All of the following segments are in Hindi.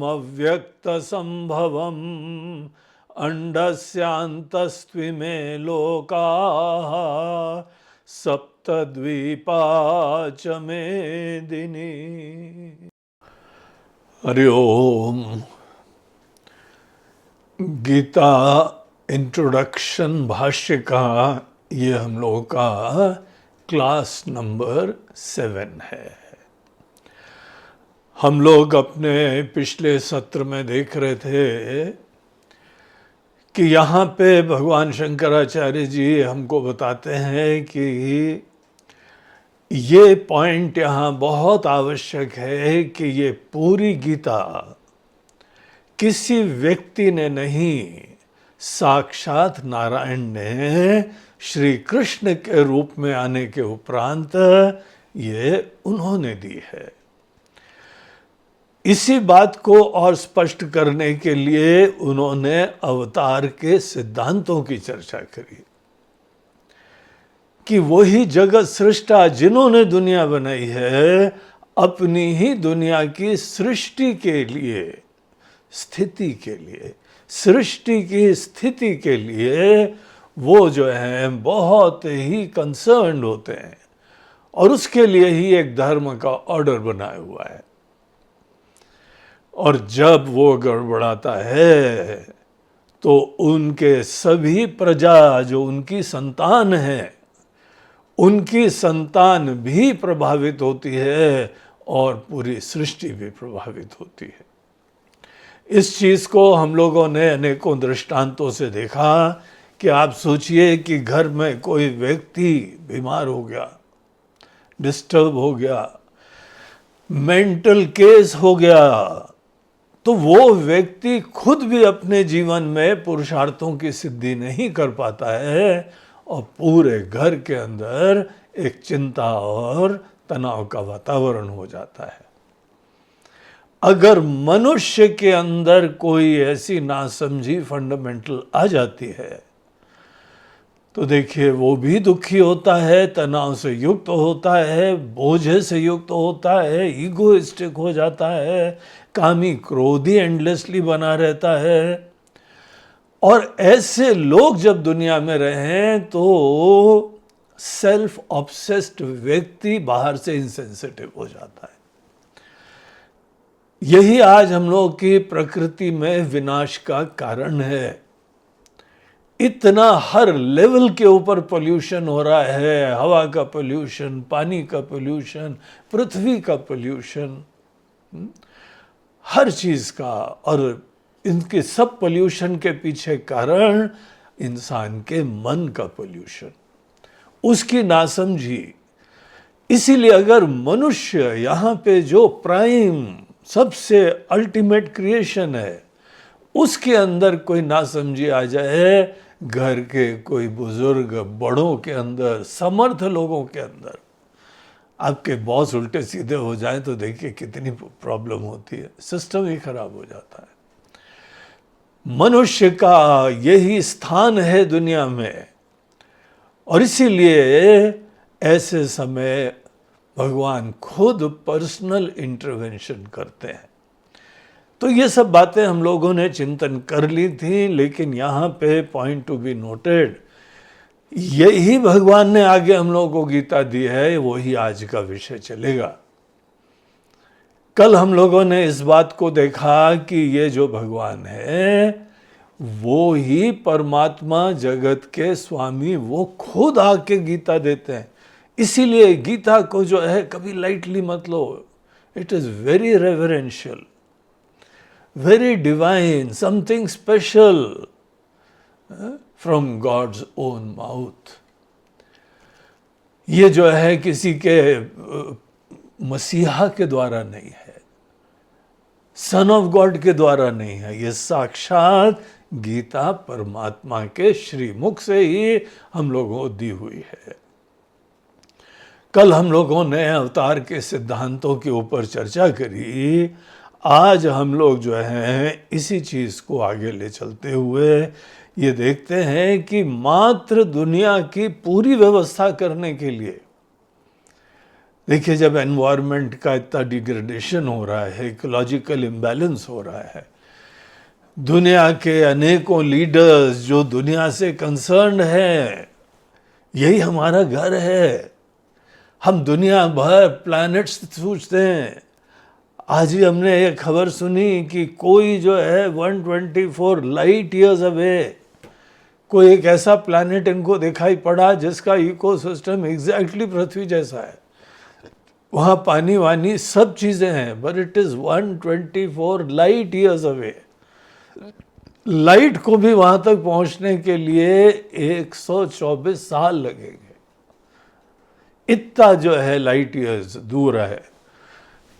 अव्यक्तसम्भवम् अंडस्यान्तस्त्विमे लोकाः सप्तद्वीपा च मेदिनी। हरि ओम। गीता इंट्रोडक्शन भाष्य का ये हम लोगों का क्लास नंबर 7 है। हम लोग अपने पिछले सत्र में देख रहे थे कि यहाँ पे भगवान शंकराचार्य जी हमको बताते हैं कि ये पॉइंट यहाँ बहुत आवश्यक है कि ये पूरी गीता किसी व्यक्ति ने नहीं, साक्षात नारायण ने श्री कृष्ण के रूप में आने के उपरांत ये उन्होंने दी है। इसी बात को और स्पष्ट करने के लिए उन्होंने अवतार के सिद्धांतों की चर्चा करी कि वही जगत सृष्टा जिन्होंने दुनिया बनाई है, अपनी ही दुनिया की सृष्टि के लिए, स्थिति के लिए, सृष्टि की स्थिति के लिए वो जो है बहुत ही कंसर्न्ड होते हैं और उसके लिए ही एक धर्म का ऑर्डर बनाया हुआ है। और जब वो गड़बड़ाता है तो उनके सभी प्रजा जो उनकी संतान है, उनकी संतान भी प्रभावित होती है और पूरी सृष्टि भी प्रभावित होती है। इस चीज को हम लोगों ने अनेकों दृष्टांतों से देखा कि आप सोचिए कि घर में कोई व्यक्ति बीमार हो गया, डिस्टर्ब हो गया, मेंटल केस हो गया, तो वो व्यक्ति खुद भी अपने जीवन में पुरुषार्थों की सिद्धि नहीं कर पाता है और पूरे घर के अंदर एक चिंता और तनाव का वातावरण हो जाता है। अगर मनुष्य के अंदर कोई ऐसी नासमझी फंडामेंटल आ जाती है तो देखिए वो भी दुखी होता है, तनाव से युक्त होता है, बोझ से युक्त होता है, ईगोइस्टिक हो जाता है, कामी क्रोधी एंडलेसली बना रहता है। और ऐसे लोग जब दुनिया में रहें तो सेल्फ ऑब्सेस्ड व्यक्ति बाहर से इंसेंसिटिव हो जाता है। यही आज हम लोग की प्रकृति में विनाश का कारण है। इतना हर लेवल के ऊपर पोल्यूशन हो रहा है, हवा का पोल्यूशन, पानी का पोल्यूशन, पृथ्वी का पोल्यूशन, हर चीज का। और इनके सब पोल्यूशन के पीछे कारण इंसान के मन का पोल्यूशन, उसकी नासमझी। इसीलिए अगर मनुष्य यहाँ पे जो प्राइम सबसे अल्टीमेट क्रिएशन है उसके अंदर कोई नासमझी आ जाए, घर के कोई बुजुर्ग बड़ों के अंदर, समर्थ लोगों के अंदर, आपके बॉस उल्टे सीधे हो जाए तो देखिए कितनी प्रॉब्लम होती है, सिस्टम ही खराब हो जाता है। मनुष्य का यही स्थान है दुनिया में और इसीलिए ऐसे समय भगवान खुद पर्सनल इंटरवेंशन करते हैं। तो ये सब बातें हम लोगों ने चिंतन कर ली थी, लेकिन यहाँ पे पॉइंट टू बी नोटेड, यही भगवान ने आगे हम लोगों को गीता दी है, वही आज का विषय चलेगा। कल हम लोगों ने इस बात को देखा कि ये जो भगवान है वो ही परमात्मा, जगत के स्वामी, वो खुद आके गीता देते हैं। इसीलिए गीता को जो है कभी लाइटली मत लो। It is very reverential, very divine, something special from God's own mouth. ये जो है किसी के मसीहा के द्वारा नहीं है, सन ऑफ गॉड के द्वारा नहीं है, ये साक्षात गीता परमात्मा के श्रीमुख से ही हम लोगों को दी हुई है। कल हम लोगों ने अवतार के सिद्धांतों के ऊपर चर्चा करी। आज हम लोग जो हैं इसी चीज को आगे ले चलते हुए ये देखते हैं कि मात्र दुनिया की पूरी व्यवस्था करने के लिए देखिए, जब एनवायरनमेंट का इतना डिग्रेडेशन हो रहा है, इकोलॉजिकल इम्बैलेंस हो रहा है, दुनिया के अनेकों लीडर्स जो दुनिया से कंसर्न्ड हैं, यही हमारा घर है, हम दुनिया भर प्लैनेट्स सोचते हैं। आज ही हमने एक खबर सुनी कि कोई जो है 124 लाइट ईयर्स अवे कोई एक ऐसा प्लैनेट इनको दिखाई पड़ा जिसका इकोसिस्टम एग्जैक्टली पृथ्वी जैसा है, वहाँ पानी वानी सब चीज़ें हैं, but it is 124 light years away. Light को भी वहाँ तक पहुँचने के लिए 124 साल लगेंगे। इतना जो है लाइट ईयर्स दूर है,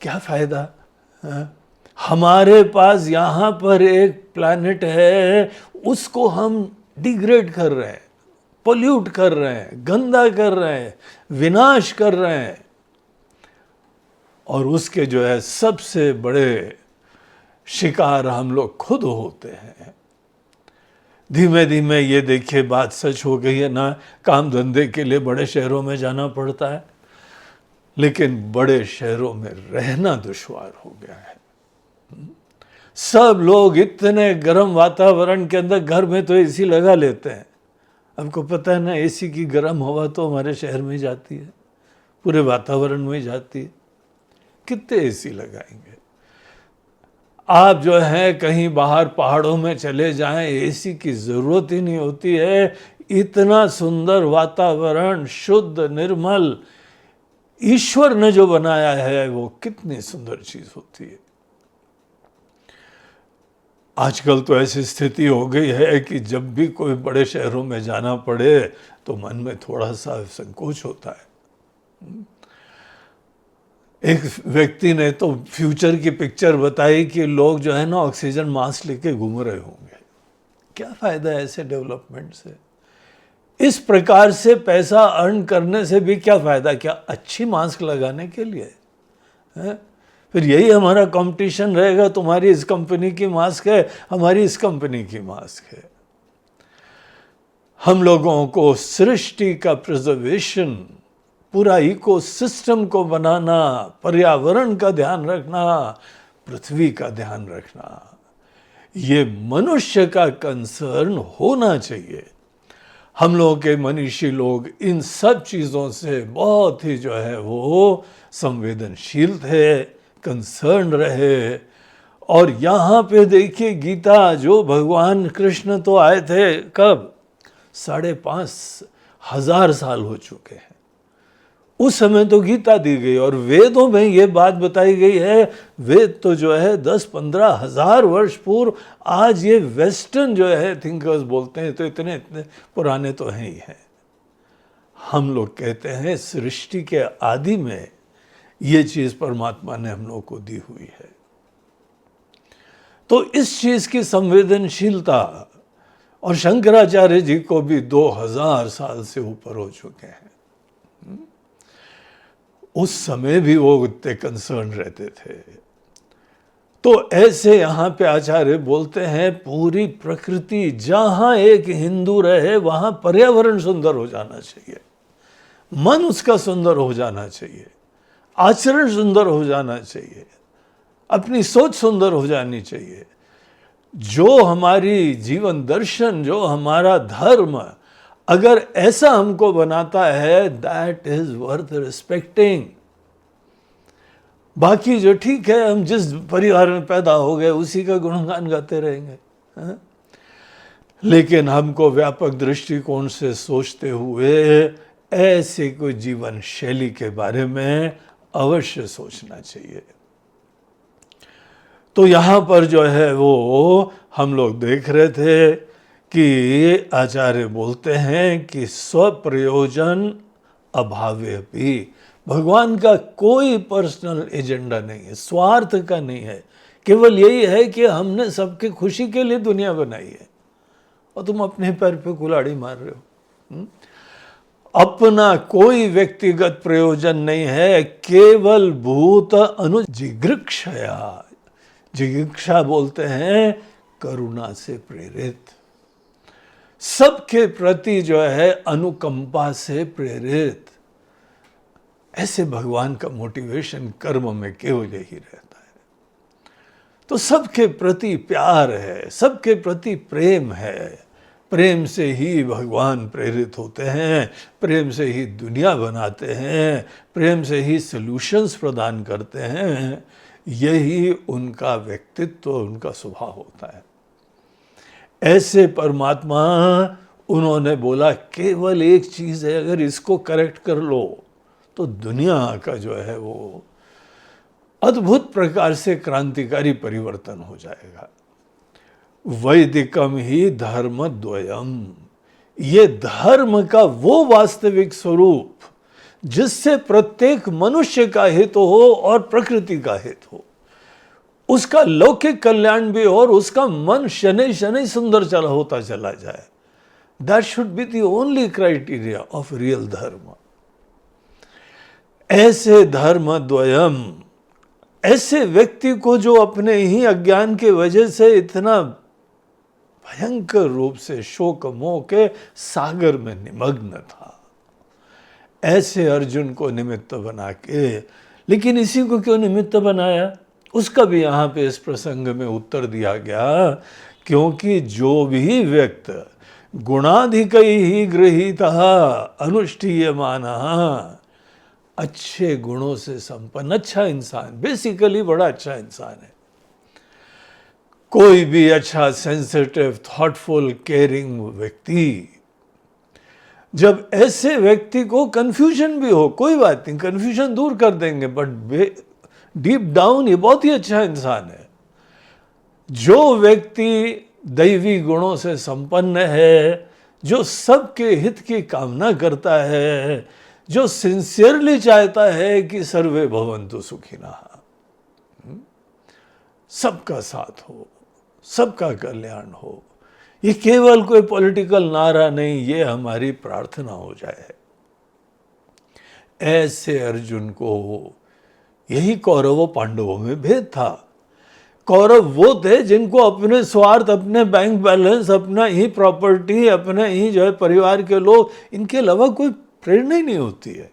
क्या फ़ायदा? हमारे पास यहाँ पर एक प्लैनेट है, उसको हम डिग्रेड कर रहे हैं, पोल्यूट कर रहे हैं, गंदा कर रहे हैं, विनाश कर रहे हैं, और उसके जो है सबसे बड़े शिकार हम लोग खुद होते हैं। धीमे धीमे ये देखिए बात सच हो गई है ना, काम धंधे के लिए बड़े शहरों में जाना पड़ता है, लेकिन बड़े शहरों में रहना दुश्वार हो गया है। सब लोग इतने गर्म वातावरण के अंदर, घर में तो एसी लगा लेते हैं। आपको पता है ना, एसी की गर्म हवा तो हमारे शहर में ही जाती है, पूरे वातावरण में ही जाती है। कितने एसी लगाएंगे? आप जो है कहीं बाहर पहाड़ों में चले जाएं, एसी की जरूरत ही नहीं होती है। इतना सुंदर वातावरण, शुद्ध निर्मल, ईश्वर ने जो बनाया है वो कितनी सुंदर चीज होती है। आजकल तो ऐसी स्थिति हो गई है कि जब भी कोई बड़े शहरों में जाना पड़े तो मन में थोड़ा सा संकोच होता है। एक व्यक्ति ने तो फ्यूचर की पिक्चर बताई कि लोग जो है ना ऑक्सीजन मास्क लेके घूम रहे होंगे। क्या फायदा है ऐसे डेवलपमेंट से? इस प्रकार से पैसा अर्न करने से भी क्या फायदा? क्या अच्छी मास्क लगाने के लिए है? फिर यही हमारा कंपटीशन रहेगा, तुम्हारी इस कंपनी की मास्क है, हमारी इस कंपनी की मास्क है। हम लोगों को सृष्टि का प्रिजर्वेशन, पूरा इकोसिस्टम को बनाना, पर्यावरण का ध्यान रखना, पृथ्वी का ध्यान रखना, ये मनुष्य का कंसर्न होना चाहिए। हम लोगों के मनीषी लोग इन सब चीज़ों से बहुत ही जो है वो संवेदनशील थे, कंसर्न रहे। और यहाँ पे देखिए गीता, जो भगवान कृष्ण तो आए थे कब? 5,500 साल हो चुके हैं। उस समय तो गीता दी गई, और वेदों में ये बात बताई गई है। वेद तो जो है 10-15 हजार वर्ष पूर्व, आज ये वेस्टर्न जो है थिंकर्स बोलते हैं तो इतने इतने पुराने तो हैं ही हैं। हम लोग कहते हैं सृष्टि के आदि में ये चीज परमात्मा ने हम लोग को दी हुई है। तो इस चीज की संवेदनशीलता, और शंकराचार्य जी को भी 2000 साल से ऊपर हो चुके हैं। उस समय भी वो उतने कंसर्न रहते थे। तो ऐसे यहाँ पे आचार्य बोलते हैं, पूरी प्रकृति, जहां एक हिंदू रहे वहां पर्यावरण सुंदर हो जाना चाहिए, मन उसका सुंदर हो जाना चाहिए, आचरण सुंदर हो जाना चाहिए, अपनी सोच सुंदर हो जानी चाहिए। जो हमारी जीवन दर्शन, जो हमारा धर्म अगर ऐसा हमको बनाता है, दैट इज वर्थ रिस्पेक्टिंग। बाकी जो ठीक है, हम जिस परिवार में पैदा हो गए उसी का गुणगान गाते रहेंगे, है? लेकिन हमको व्यापक दृष्टिकोण से सोचते हुए ऐसे कोई जीवन शैली के बारे में अवश्य सोचना चाहिए। तो यहाँ पर जो है वो हम लोग देख रहे थे कि आचार्य बोलते हैं कि स्वप्रयोजन अभावे भी, भगवान का कोई पर्सनल एजेंडा नहीं है, स्वार्थ का नहीं है। केवल यही है कि हमने सबके खुशी के लिए दुनिया बनाई है और तुम अपने पैर पे कुल्हाड़ी मार रहे हो। अपना कोई व्यक्तिगत प्रयोजन नहीं है, केवल भूत अनुजिघृक्षया, जिघृक्षा बोलते हैं करुणा से प्रेरित, सबके प्रति जो है अनुकंपा से प्रेरित। ऐसे भगवान का मोटिवेशन कर्म में केवल यही रहता है। तो सबके प्रति प्यार है, सबके प्रति प्रेम है। प्रेम से ही भगवान प्रेरित होते हैं, प्रेम से ही दुनिया बनाते हैं, प्रेम से ही सॉल्यूशंस प्रदान करते हैं। यही उनका व्यक्तित्व, उनका स्वभाव होता है। ऐसे परमात्मा, उन्होंने बोला केवल एक चीज है, अगर इसको करेक्ट कर लो तो दुनिया का जो है वो अद्भुत प्रकार से क्रांतिकारी परिवर्तन हो जाएगा। वैदिकम ही धर्म द्वयम, ये धर्म का वो वास्तविक स्वरूप जिससे प्रत्येक मनुष्य का हित हो और प्रकृति का हित हो, उसका लौकिक कल्याण भी हो और उसका मन शनै शनै सुंदर होता चला जाए। That should be the only criteria of real धर्म। ऐसे धर्म द्वयम, ऐसे व्यक्ति को जो अपने ही अज्ञान के वजह से इतना भयंकर रूप से शोक मोह के सागर में निमग्न था, ऐसे अर्जुन को निमित्त बना के, लेकिन इसी को क्यों निमित्त बनाया, उसका भी यहाँ पे इस प्रसंग में उत्तर दिया गया। क्योंकि जो भी व्यक्ति गुणाधिकई ही गृहीतः अनुष्ठीयमानः, अच्छे गुणों से संपन्न अच्छा इंसान, बेसिकली बड़ा अच्छा इंसान है। कोई भी अच्छा सेंसिटिव थॉटफुल केयरिंग व्यक्ति, जब ऐसे व्यक्ति को कंफ्यूजन भी हो, कोई बात नहीं, कंफ्यूजन दूर कर देंगे, बट डीप डाउन ये बहुत ही अच्छा इंसान है। जो व्यक्ति दैवी गुणों से संपन्न है, जो सबके हित की कामना करता है, जो सिंसियरली चाहता है कि सर्वे भवन्तु सुखिनः, सबका साथ हो, सबका कल्याण हो, ये केवल कोई पॉलिटिकल नारा नहीं, ये हमारी प्रार्थना हो जाए। ऐसे अर्जुन को, यही कौरवों पांडवों में भेद था। कौरव वो थे जिनको अपने स्वार्थ, अपने बैंक बैलेंस, अपना ही प्रॉपर्टी, अपने ही जो है परिवार के लोग, इनके अलावा कोई प्रेरणा ही नहीं होती है।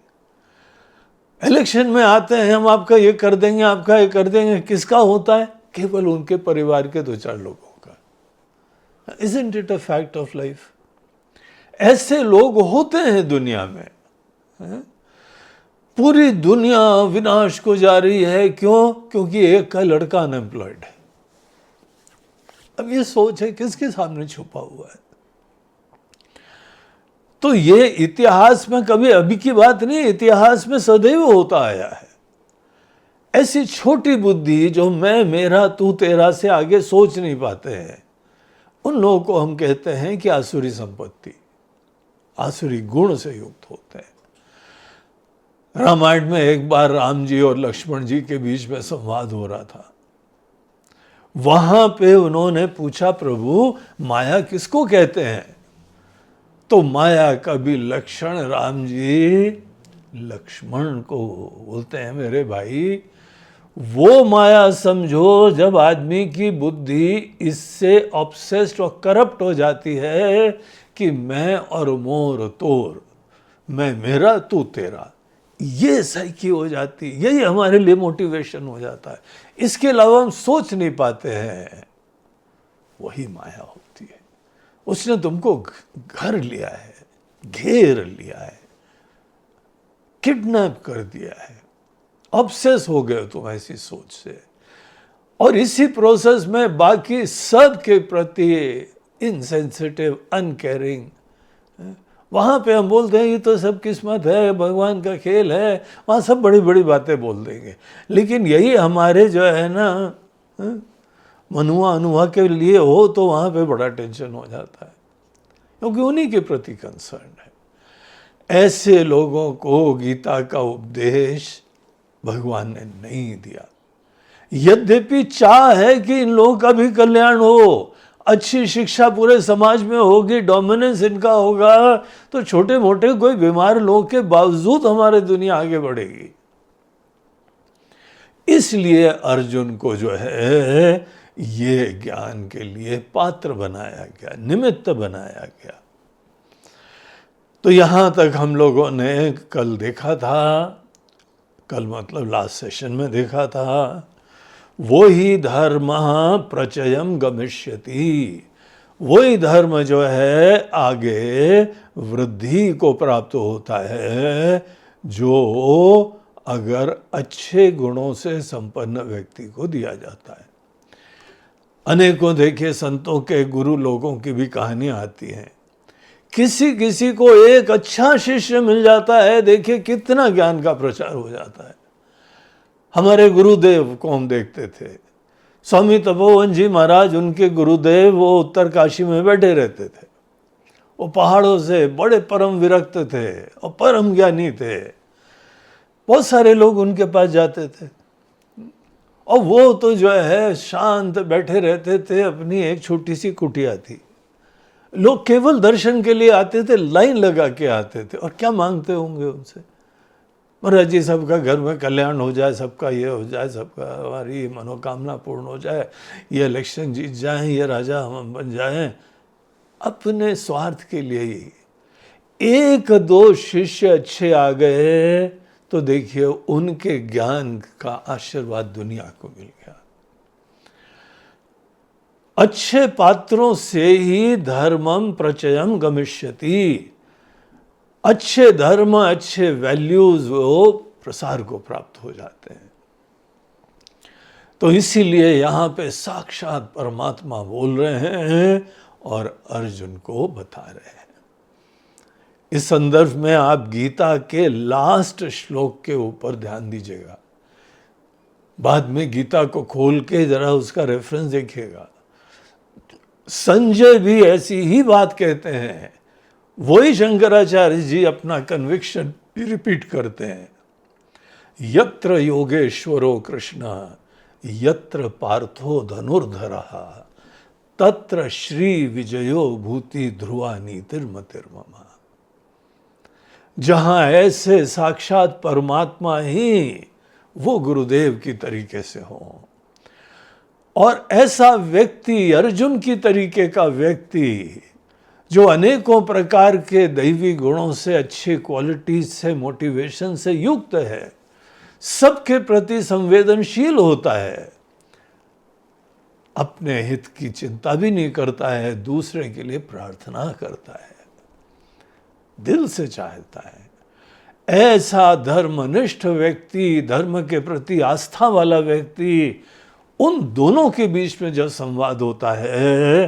इलेक्शन में आते हैं, हम आपका ये कर देंगे, आपका ये कर देंगे, किसका होता है? केवल उनके परिवार के 2-4 लोगों का। Isn't it a fact of life? ऐसे लोग होते हैं दुनिया में, है? पूरी दुनिया विनाश को जा रही है, क्यों? क्योंकि एक का लड़का अनएम्प्लॉयड है। अब ये सोच है किसके सामने छुपा हुआ है? तो ये इतिहास में कभी अभी की बात नहीं, इतिहास में सदैव होता आया है। ऐसी छोटी बुद्धि जो मैं, मेरा, तू, तेरा से आगे सोच नहीं पाते हैं, उन लोगों को हम कहते हैं कि आसुरी संपत्ति, आसुरी गुण से युक्त होते हैं। रामायण में एक बार राम जी और लक्ष्मण जी के बीच में संवाद हो रहा था। वहां पे उन्होंने पूछा, प्रभु माया किसको कहते हैं? तो माया का भी लक्षण राम जी लक्ष्मण को बोलते हैं, मेरे भाई वो माया समझो जब आदमी की बुद्धि इससे ऑब्सेस्ड और करप्ट हो जाती है कि मैं और मोर तोर, मैं मेरा तू तेरा, ये साइकी हो जाती, यही हमारे लिए मोटिवेशन हो जाता है। इसके अलावा हम सोच नहीं पाते हैं। वही माया होती है। उसने तुमको घर लिया है, घेर लिया है, किडनैप कर दिया है, ऑब्सेस हो गए तुम ऐसी सोच से, और इसी प्रोसेस में बाकी सब के प्रति इनसेंसिटिव, अनकेयरिंग। वहां पे हम बोलते हैं ये तो सब किस्मत है, भगवान का खेल है, वहां सब बड़ी बड़ी बातें बोल देंगे। लेकिन यही हमारे जो है ना मनुआ अनुभव के लिए हो तो वहां पे बड़ा टेंशन हो जाता है, क्योंकि उन्हीं के प्रति कंसर्न है। ऐसे लोगों को गीता का उपदेश भगवान ने नहीं दिया। यद्यपि चाह है कि इन लोगों का भी कल्याण हो, अच्छी शिक्षा पूरे समाज में होगी, डोमिनेंस इनका होगा, तो छोटे मोटे कोई बीमार लोग के बावजूद हमारी दुनिया आगे बढ़ेगी। इसलिए अर्जुन को जो है ये ज्ञान के लिए पात्र बनाया गया, निमित्त बनाया गया। तो यहां तक हम लोगों ने कल देखा था कल मतलब लास्ट सेशन में देखा था, वो ही धर्म प्रचयम गमिष्यति, वही धर्म जो है आगे वृद्धि को प्राप्त होता है, जो अगर अच्छे गुणों से संपन्न व्यक्ति को दिया जाता है। अनेकों देखिए संतों के गुरु लोगों की भी कहानियां आती हैं। किसी किसी को एक अच्छा शिष्य मिल जाता है, देखिए कितना ज्ञान का प्रचार हो जाता है। हमारे गुरुदेव को हम देखते थे, स्वामी तपोवन जी महाराज, उनके गुरुदेव वो उत्तर काशी में बैठे रहते थे। वो पहाड़ों से बड़े परम विरक्त थे और परम ज्ञानी थे। बहुत सारे लोग उनके पास जाते थे और वो तो जो है शांत बैठे रहते थे, अपनी एक छोटी सी कुटिया थी। लोग केवल दर्शन के लिए आते थे, लाइन लगा के आते थे, और क्या मांगते होंगे उनसे, महाराज जी सबका घर में कल्याण हो जाए, सबका ये हो जाए, सबका हमारी मनोकामना पूर्ण हो जाए, ये इलेक्शन जीत जाएं, ये राजा हम बन जाएं। अपने स्वार्थ के लिए ही एक दो शिष्य अच्छे आ गए तो देखिए उनके ज्ञान का आशीर्वाद दुनिया को मिल गया। अच्छे पात्रों से ही धर्मम प्रचयम गमिष्यति, अच्छे धर्म, अच्छे वैल्यूज वो प्रसार को प्राप्त हो जाते हैं। तो इसीलिए यहाँ पे साक्षात परमात्मा बोल रहे हैं और अर्जुन को बता रहे हैं। इस संदर्भ में आप गीता के लास्ट श्लोक के ऊपर ध्यान दीजिएगा, बाद में गीता को खोल के जरा उसका रेफरेंस देखिएगा। संजय भी ऐसी ही बात कहते हैं, वही शंकराचार्य जी अपना कन्विक्शन भी रिपीट करते हैं। यत्र योगेश्वरो कृष्ण यत्र पार्थो धनुर्धरः तत्र श्री विजयो भूति ध्रुवा नीतिर्मतिर्मम। जहां ऐसे साक्षात परमात्मा ही वो गुरुदेव की तरीके से हो, और ऐसा व्यक्ति अर्जुन की तरीके का व्यक्ति जो अनेकों प्रकार के दैवी गुणों से, अच्छी क्वालिटीज से, मोटिवेशन से युक्त है, सबके प्रति संवेदनशील होता है, अपने हित की चिंता भी नहीं करता है, दूसरे के लिए प्रार्थना करता है, दिल से चाहता है, ऐसा धर्मनिष्ठ व्यक्ति, धर्म के प्रति आस्था वाला व्यक्ति, उन दोनों के बीच में जब संवाद होता है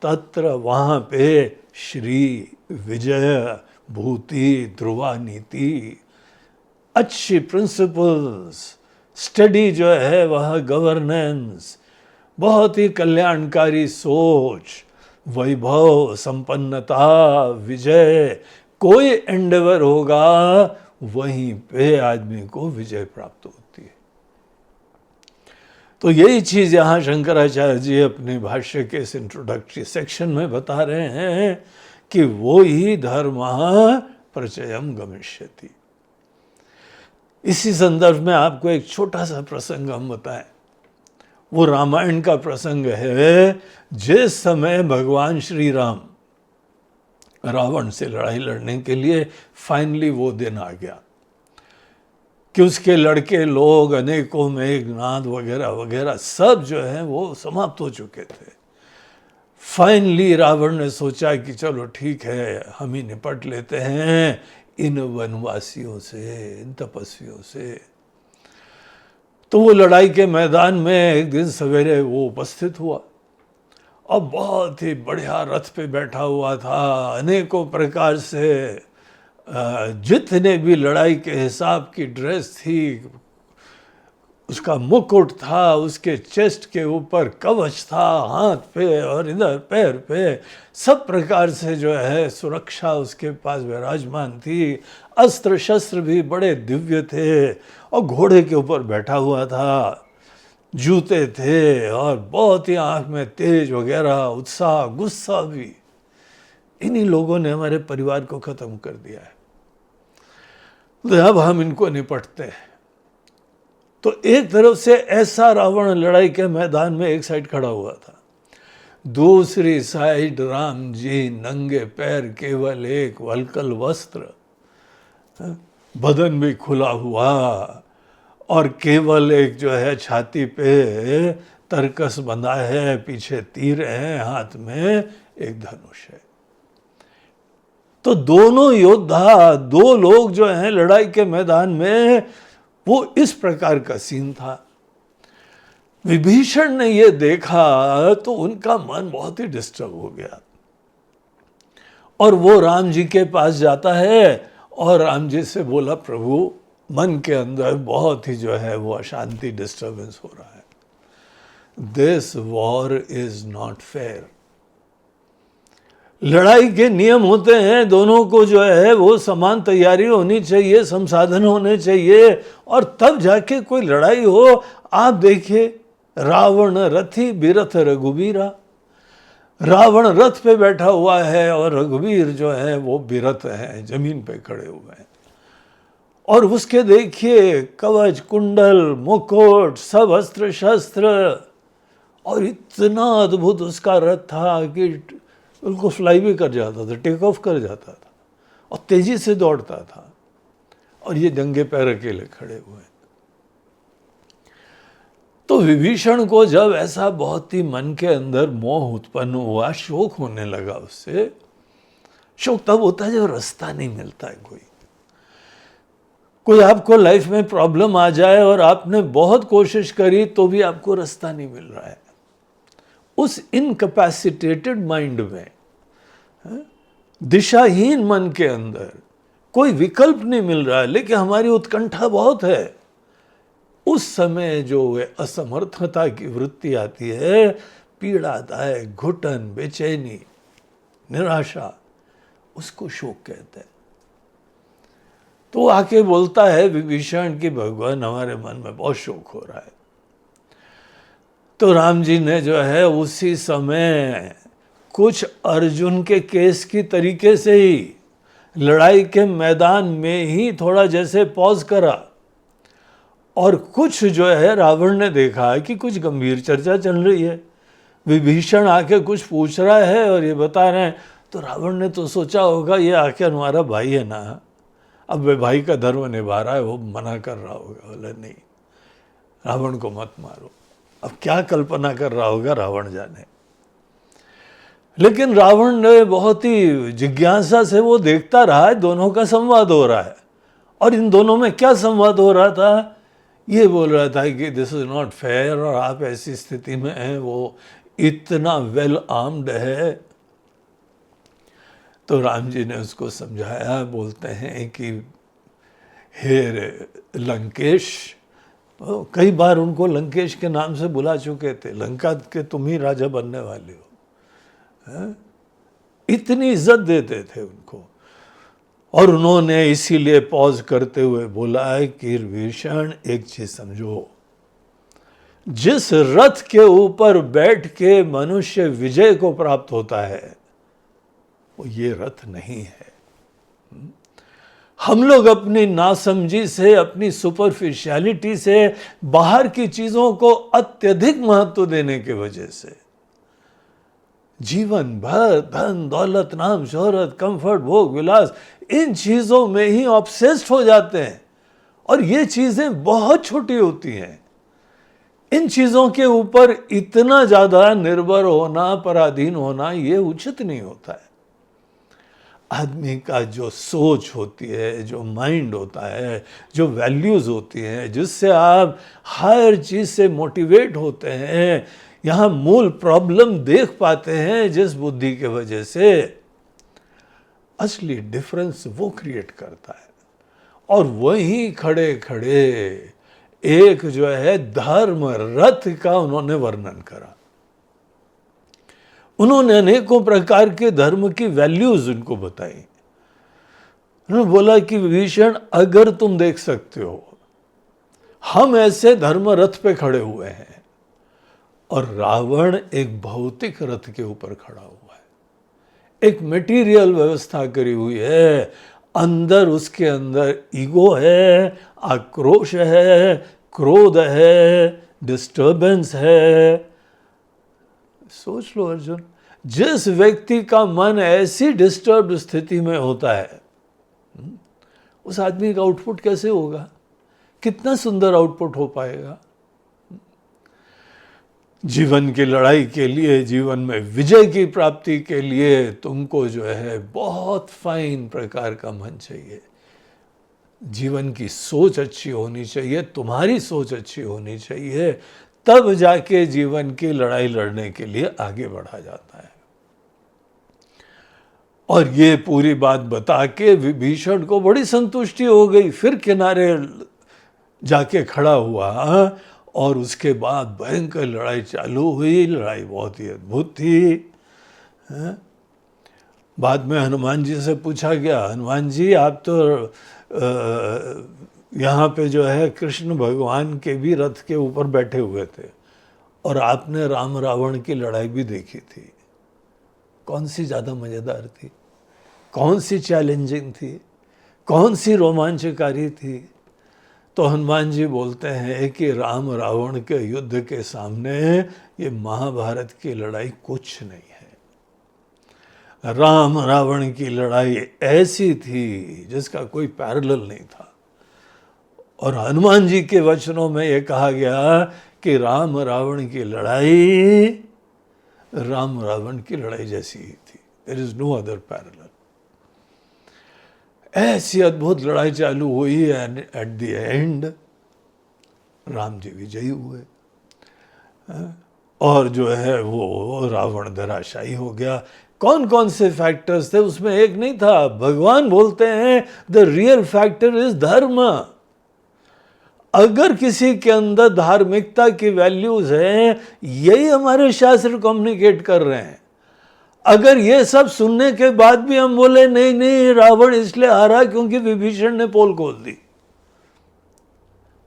तत्र वहां पे श्री विजय भूति ध्रुवा नीति, अच्छी प्रिंसिपल्स, स्टडी जो है वह गवर्नेंस, बहुत ही कल्याणकारी सोच, वैभव, संपन्नता, विजय, कोई एंडेवर होगा वहीं पे आदमी को विजय प्राप्त होती है। तो यही चीज यहां शंकराचार्य जी अपने भाष्य के इस इंट्रोडक्टरी सेक्शन में बता रहे हैं कि वो ही धर्म प्रचयम गमिष्यति। इसी संदर्भ में आपको एक छोटा सा प्रसंग हम बताएं। वो रामायण का प्रसंग है, जिस समय भगवान श्री राम रावण से लड़ाई लड़ने के लिए फाइनली वो दिन आ गया कि उसके लड़के लोग, अनेकों मेघनाद वगैरह वगैरह सब जो है वो समाप्त हो चुके थे। फाइनली रावण ने सोचा कि चलो ठीक है, हम ही निपट लेते हैं इन वनवासियों से, इन तपस्वियों से। तो वो लड़ाई के मैदान में एक दिन सवेरे वो उपस्थित हुआ और बहुत ही बढ़िया रथ पे बैठा हुआ था, अनेकों प्रकार से जितने भी लड़ाई के हिसाब की ड्रेस थी, उसका मुकुट था, उसके चेस्ट के ऊपर कवच था, हाथ पे और इधर पैर पे सब प्रकार से जो है सुरक्षा उसके पास विराजमान थी। अस्त्र शस्त्र भी बड़े दिव्य थे और घोड़े के ऊपर बैठा हुआ था, जूते थे और बहुत ही आंख में तेज वगैरह, उत्साह, गुस्सा भी। इन्हीं लोगों ने हमारे परिवार को खत्म कर दिया है, तो अब हम इनको निपटते हैं। तो एक तरफ से ऐसा रावण लड़ाई के मैदान में एक साइड खड़ा हुआ था, दूसरी साइड राम जी नंगे पैर, केवल एक वल्कल वस्त्र, बदन भी खुला हुआ, और केवल एक जो है छाती पे तरकस बंधा है, पीछे तीर है, हाथ में एक धनुष है। तो दोनों योद्धा, दो लोग जो हैं लड़ाई के मैदान में, वो इस प्रकार का सीन था। विभीषण ने ये देखा तो उनका मन बहुत ही डिस्टर्ब हो गया और वो राम जी के पास जाता है और राम जी से बोला, प्रभु मन के अंदर बहुत ही जो है वो अशांति, डिस्टर्बेंस हो रहा है। This war is not fair. लड़ाई के नियम होते हैं, दोनों को जो है वो समान तैयारी होनी चाहिए, संसाधन होने चाहिए और तब जाके कोई लड़ाई हो। आप देखिए, रावण रथी बिरथ रघुबीरा, रावण रथ पे बैठा हुआ है और रघुवीर जो है वो बिरथ है, जमीन पे खड़े हुए हैं। और उसके देखिए कवच, कुंडल, मुकुट, सब अस्त्र शस्त्र, और इतना अद्भुत उसका रथ था कि बिल्कुल फ्लाई भी कर जाता था, टेक ऑफ कर जाता था और तेजी से दौड़ता था। और ये नंगे पैर अकेले खड़े हुए। तो विभीषण को जब ऐसा बहुत ही मन के अंदर मोह उत्पन्न हुआ, शोक होने लगा उससे। शोक तब होता है जब रास्ता नहीं मिलता है। कोई आपको लाइफ में प्रॉब्लम आ जाए और आपने बहुत कोशिश करी तो भी आपको रास्ता नहीं मिल रहा है। उस इनकैपेसिटेटेड माइंड में, दिशाहीन मन के अंदर कोई विकल्प नहीं मिल रहा है, लेकिन हमारी उत्कंठा बहुत है। उस समय जो असमर्थता की वृत्ति आती है, पीड़ादायक, घुटन, बेचैनी, निराशा, उसको शोक कहते हैं। तो आके बोलता है विभीषण कि भगवान हमारे मन में बहुत शोक हो रहा है। तो राम जी ने जो है उसी समय कुछ अर्जुन के केस की तरीके से ही लड़ाई के मैदान में ही थोड़ा जैसे पॉज करा और कुछ जो है रावण ने देखा कि कुछ गंभीर चर्चा चल रही है, विभीषण आके कुछ पूछ रहा है और ये बता रहे हैं। तो रावण ने तो सोचा होगा ये आके हमारा भाई है ना, अब वे भाई का धर्म निभा रहा है, वो मना कर रहा होगा। बोले नहीं, रावण को मत मारो। अब क्या कल्पना कर रहा होगा रावण जाने। लेकिन रावण ने बहुत ही जिज्ञासा से वो देखता रहा है, दोनों का संवाद हो रहा है। और इन दोनों में क्या संवाद हो रहा था, ये बोल रहा था कि दिस इज नॉट फेयर और आप ऐसी स्थिति में हैं, वो इतना वेल आर्म्ड है। तो राम जी ने उसको समझाया, बोलते हैं कि हे लंकेश, कई बार उनको लंकेश के नाम से बुला चुके थे, लंका के तुम ही राजा बनने वाले हो, इतनी इज्जत देते थे उनको। और उन्होंने इसीलिए पॉज करते हुए बोला है कि विभीषण एक चीज समझो, जिस रथ के ऊपर बैठ के मनुष्य विजय को प्राप्त होता है वो ये रथ नहीं है। हम लोग अपनी नासमझी से, अपनी सुपरफिशियलिटी से, बाहर की चीजों को अत्यधिक महत्व देने की वजह से जीवन भर धन दौलत, नाम शोहरत, कंफर्ट, भोग विलास, इन चीजों में ही ऑब्सेस्ड हो जाते हैं। और ये चीजें बहुत छोटी होती हैं। इन चीजों के ऊपर इतना ज्यादा निर्भर होना, पराधीन होना, ये उचित नहीं होता है। आदमी का जो सोच होती है, जो माइंड होता है, जो वैल्यूज होती हैं, जिससे आप हर चीज से मोटिवेट होते हैं, यहाँ मूल प्रॉब्लम देख पाते हैं, जिस बुद्धि के वजह से असली डिफरेंस वो क्रिएट करता है। और वहीं खड़े खड़े एक जो है धर्म रथ का उन्होंने वर्णन करा। उन्होंने अनेकों प्रकार के धर्म की वैल्यूज उनको बताई। उन्होंने बोला कि विभीषण, अगर तुम देख सकते हो, हम ऐसे धर्म रथ पे खड़े हुए हैं और रावण एक भौतिक रथ के ऊपर खड़ा हुआ है, एक मटेरियल व्यवस्था करी हुई है, अंदर उसके अंदर ईगो है, आक्रोश है, क्रोध है, डिस्टर्बेंस है। सोच लो अर्जुन, जिस व्यक्ति का मन ऐसी डिस्टर्ब्ड स्थिति में होता है, उस आदमी का आउटपुट कैसे होगा? कितना सुंदर आउटपुट हो पाएगा। जीवन की लड़ाई के लिए, जीवन में विजय की प्राप्ति के लिए तुमको जो है बहुत फाइन प्रकार का मन चाहिए। जीवन की सोच अच्छी होनी चाहिए, तुम्हारी सोच अच्छी होनी चाहिए, तब जाके जीवन की लड़ाई लड़ने के लिए आगे बढ़ा जाता है। और ये पूरी बात बता के विभीषण को बड़ी संतुष्टि हो गई। फिर किनारे जाके खड़ा हुआ और उसके बाद भयंकर लड़ाई चालू हुई। लड़ाई बहुत ही अद्भुत थी। बाद में हनुमान जी से पूछा गया, हनुमान जी आप तो यहाँ पे जो है कृष्ण भगवान के भी रथ के ऊपर बैठे हुए थे और आपने राम रावण की लड़ाई भी देखी थी। कौन सी ज़्यादा मज़ेदार थी? कौन सी चैलेंजिंग थी? कौन सी रोमांचकारी थी? तो हनुमान जी बोलते हैं कि राम रावण के युद्ध के सामने ये महाभारत की लड़ाई कुछ नहीं है। राम रावण की लड़ाई ऐसी थी जिसका कोई पैरेलल नहीं था। और हनुमान जी के वचनों में ये कहा गया कि राम रावण की लड़ाई राम रावण की लड़ाई जैसी ही थी। There is no other parallel. ऐसी अद्भुत लड़ाई चालू हुई and at the end Ram ji विजयी हुए और जो है वो रावण धराशायी हो गया। कौन कौन से फैक्टर्स थे उसमें? एक नहीं था। भगवान बोलते हैं द रियल फैक्टर इज धर्म। अगर किसी के अंदर धार्मिकता की वैल्यूज हैं, यही हमारे शास्त्र कम्युनिकेट कर रहे हैं। अगर ये सब सुनने के बाद भी हम बोले नहीं नहीं रावण इसलिए हारा क्योंकि विभीषण ने पोल खोल दी।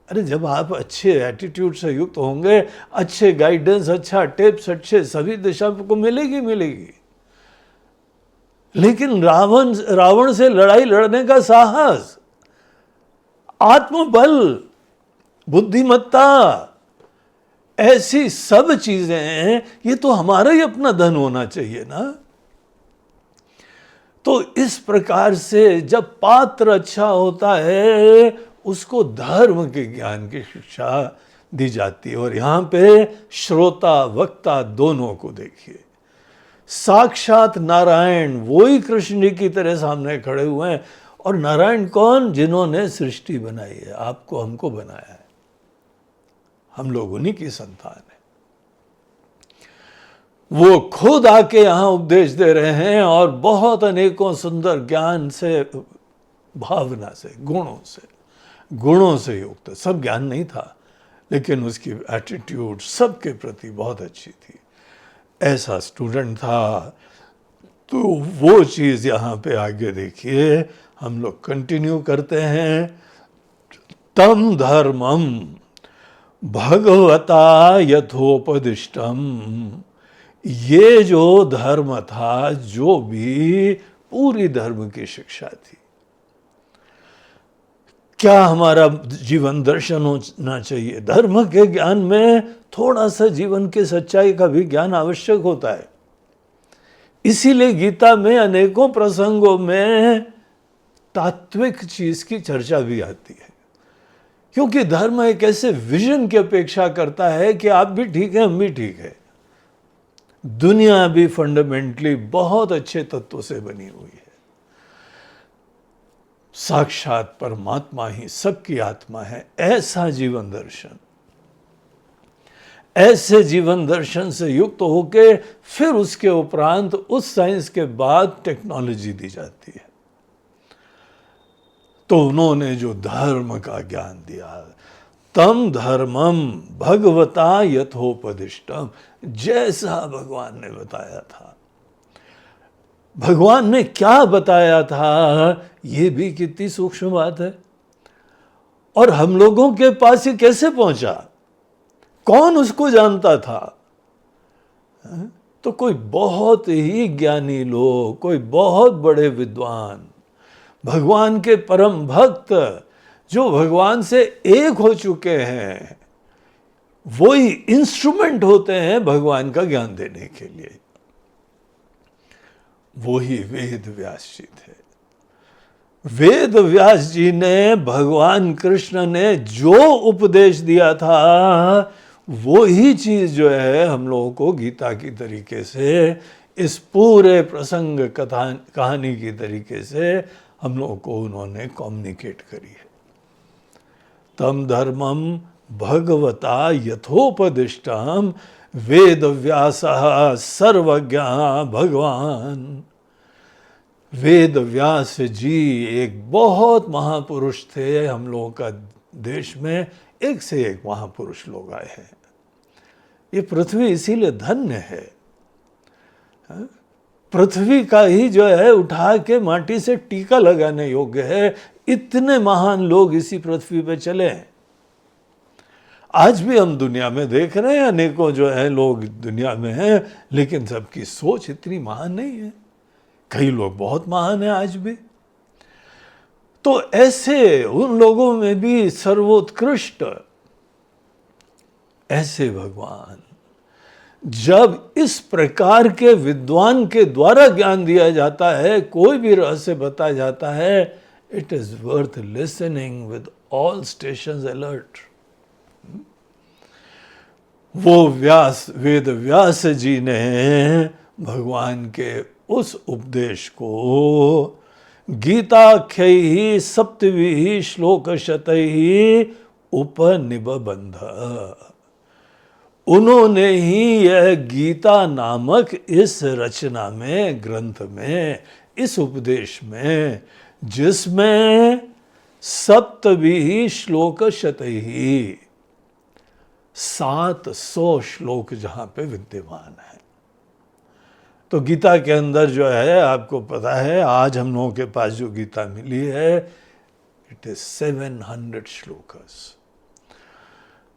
अरे जब आप अच्छे एटीट्यूड से युक्त होंगे, अच्छे गाइडेंस, अच्छा टिप्स, अच्छे सभी दिशा को मिलेगी। लेकिन रावण से लड़ाई लड़ने का साहस, आत्मबल, बुद्धिमत्ता, ऐसी सब चीजें हैं, ये तो हमारा ही अपना धन होना चाहिए ना। तो इस प्रकार से जब पात्र अच्छा होता है उसको धर्म के ज्ञान की शिक्षा दी जाती है। और यहां पे श्रोता वक्ता दोनों को देखिए। साक्षात नारायण वही कृष्ण जी की तरह सामने खड़े हुए हैं। और नारायण कौन? जिन्होंने सृष्टि बनाई है, आपको हमको बनाया है। हम लोग उन्हीं की संतान है। वो खुद आके यहां उपदेश दे रहे हैं और बहुत अनेकों सुंदर ज्ञान से, भावना से, गुणों से युक्त। सब ज्ञान नहीं था लेकिन उसकी एटीट्यूड सबके प्रति बहुत अच्छी थी। ऐसा स्टूडेंट था। तो वो चीज यहां पे आगे देखिए, हम लोग कंटिन्यू करते हैं। तम धर्मम भगवता यथोपदिष्टम। ये जो धर्म था, जो भी पूरी धर्म की शिक्षा थी। क्या हमारा जीवन दर्शन होना चाहिए? धर्म के ज्ञान में थोड़ा सा जीवन के सच्चाई का भी ज्ञान आवश्यक होता है। इसीलिए गीता में अनेकों प्रसंगों में तात्विक चीज की चर्चा भी आती है। क्योंकि धर्म एक ऐसे विजन की अपेक्षा करता है कि आप भी ठीक है, हम भी ठीक है। दुनिया भी फंडामेंटली बहुत अच्छे तत्वों से बनी हुई है। साक्षात परमात्मा ही सबकी आत्मा है। ऐसा जीवन दर्शन, ऐसे जीवन दर्शन से युक्त होके फिर उसके उपरांत उस साइंस के बाद टेक्नोलॉजी दी जाती है। तो उन्होंने जो धर्म का ज्ञान दिया, तम धर्मम भगवता यथोपदिष्टम, जैसा भगवान ने बताया था। भगवान ने क्या बताया था, ये भी कितनी सूक्ष्म बात है। और हम लोगों के पास ये कैसे पहुंचा? कौन उसको जानता था? तो कोई बहुत ही ज्ञानी लोग, कोई बहुत बड़े विद्वान, भगवान के परम भक्त, जो भगवान से एक हो चुके हैं, वही इंस्ट्रूमेंट होते हैं भगवान का ज्ञान देने के लिए। वही वेद व्यास जी थे। वेद व्यास जी ने, भगवान कृष्ण ने जो उपदेश दिया था वो ही चीज जो है हम लोगों को गीता की तरीके से, इस पूरे प्रसंग कथा कहानी की तरीके से हम लोगों को उन्होंने कम्युनिकेट करी है। तम धर्मम भगवता यथोपदिष्टम वेद व्यासः सर्वज्ञ भगवान। वेद व्यास जी एक बहुत महापुरुष थे, हम लोगों का देश में एक से एक महापुरुष लोग आए हैं। ये पृथ्वी इसीलिए धन्य है। पृथ्वी का ही जो है उठा के माटी से टीका लगाने योग्य है, इतने महान लोग इसी पृथ्वी पे चले हैं। आज भी हम दुनिया में देख रहे हैं अनेकों जो है लोग दुनिया में हैं, लेकिन सबकी सोच इतनी महान नहीं है। कई लोग बहुत महान हैं आज भी। तो ऐसे उन लोगों में भी सर्वोत्कृष्ट ऐसे भगवान, जब इस प्रकार के विद्वान के द्वारा ज्ञान दिया जाता है, कोई भी रहस्य बताया जाता है, it is worth listening with all stations alert. वो वेद व्यास जी ने भगवान के उस उपदेश को गीताख्यै सप्तवी श्लोकशतैः उपनिबबन्ध, उन्होंने ही यह गीता नामक इस रचना में, ग्रंथ में, इस उपदेश में, जिसमें सप्तवी श्लोकशतैः 700 श्लोक जहां पे विद्यमान है। तो गीता के अंदर जो है आपको पता है, आज हम लोगों के पास जो गीता मिली है, इट इज 700 श्लोकस।